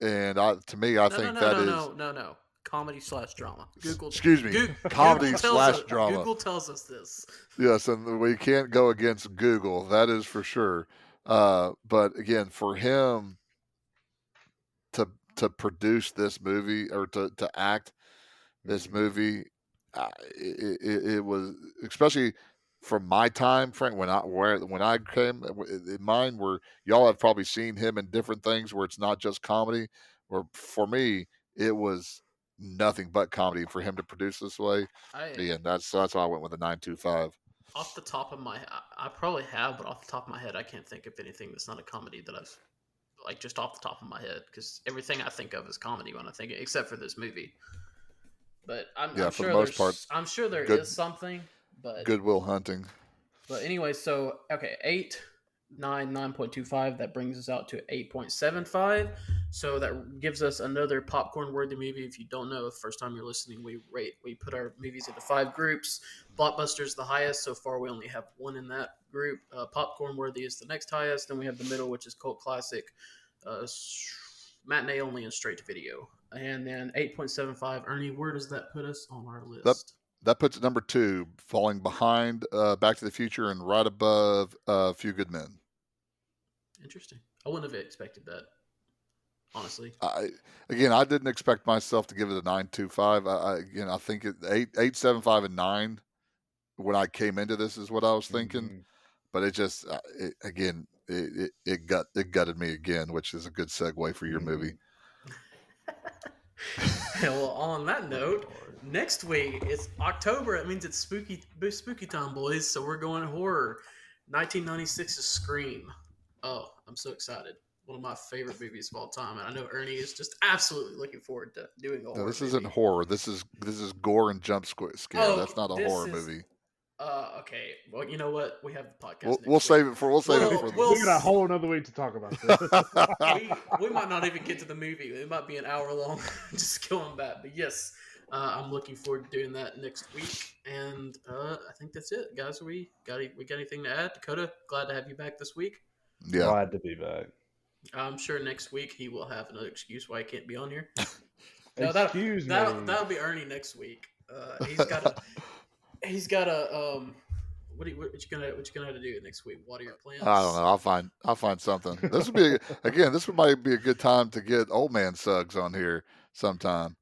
Mhm. and to me, I No, no, think no, that no, is, no, no, no. Comedy slash drama. excuse me, Google comedy tells slash us. drama. Google tells us this. Yes, and we can't go against Google. That is for sure. But again, for him to produce this movie, or to act this Mhm. movie, it was, especially from my time frame, when I came in mine, where y'all have probably seen him in different things where it's not just comedy. Where for me, it was nothing but comedy for him to produce this way. I Yeah, that's why I went with a 9.25. Off the top of my, I probably have, but off the top of my head, I can't think of anything that's not a comedy that I've like just off the top of my head, because everything I think of is comedy when I think it, except for this movie. But I'm Yeah, for the sure most part, there good is something, but Goodwill Hunting. anyway, so okay, 8, 9, 9.25. That brings us out to 8.75. So that gives us another popcorn worthy movie. If you don't know, first time you're listening, we put our movies into 5 groups. Blockbusters the highest so far. We only have one in that group. Popcorn worthy is the next highest. Then we have the middle, which is cult classic, uh, matinee only, and straight to video. And then 8.75. Ernie, where does that put us on our That list? that puts it number 2, falling behind Back to the Future and right above A Few Good Men. Interesting. I wouldn't have expected that, honestly. I didn't expect myself to give it a 9.25. I think 8.75 and 9 when I came into this is what I was thinking. Mhm. But it just, it gutted me again, which is a good segue for your movie. Mhm. Well, on that Oh, note, Lord. next week it's October. It means it's spooky time, boys. So we're going horror. 1996's Scream. Oh, I'm so excited! One of my favorite movies of all time, and I know Ernie is just absolutely looking forward to doing a No, horror this isn't movie. horror. This is gore and jump scare. Oh, That's not a this horror is movie. okay. Well, you know what? We have the podcast We'll next week. save it for We'll We got a whole another week to talk about this. we might not even get to the movie. It might be an hour long, just going back. But yes, I'm looking forward to doing that next week. And I think that's it, guys. We got anything to add? Dakota, glad to have you back this week. Yeah. Glad to be back. I'm sure next week he will have another excuse why he can't be on here. No, Excuse me. that'll be Ernie next week. He's got a what you gonna have to do next week? Water your I don't know. plants. I'll find something. This would be again. This might be a good time to get old man Suggs on here sometime.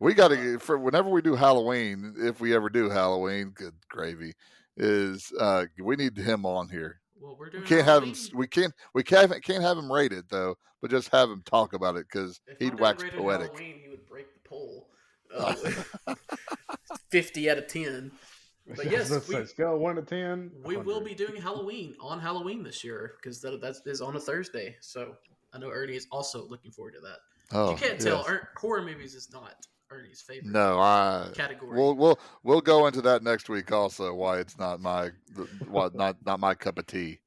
We got to for whenever we do Halloween, if we ever do Halloween, good gravy, is we need him on here. Well, we're We doing can't have him. Halloween. Can't have him rated though, but just have him talk about it because If my he'd dad wax rated poetic. Halloween, he would break the poll. 50 out of 10. But yes, scale of 1 to 10. we will 100. be doing Halloween on Halloween this year because that is on a Thursday. So I know Ernie is also looking forward to that. Oh, You can't yes. tell horror movies is not Ernie's favorite. No, category. We'll go into that next week also. Why it's not not my cup of tea.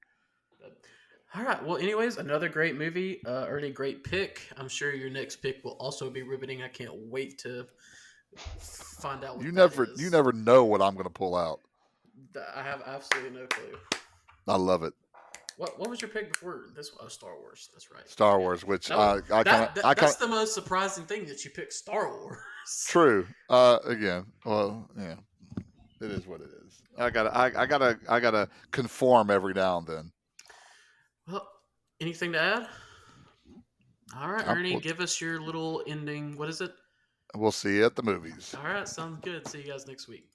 All right. Well, anyways, another great movie. Ernie, great pick. I'm sure your next pick will also be riveting. I can't wait to find out what You is. never know what I'm going to pull out. I have absolutely no clue. I love it. What was your pick before this? Oh, Star Wars. That's right. Star Wars, which that's the most surprising thing that you picked Star Wars. True. Again, well, yeah, it is what it is. I gotta conform every now and then. Well, anything to add? All right, Ernie, give us your little ending. What is it? We'll see you at the movies. All right, sounds good. See you guys next week.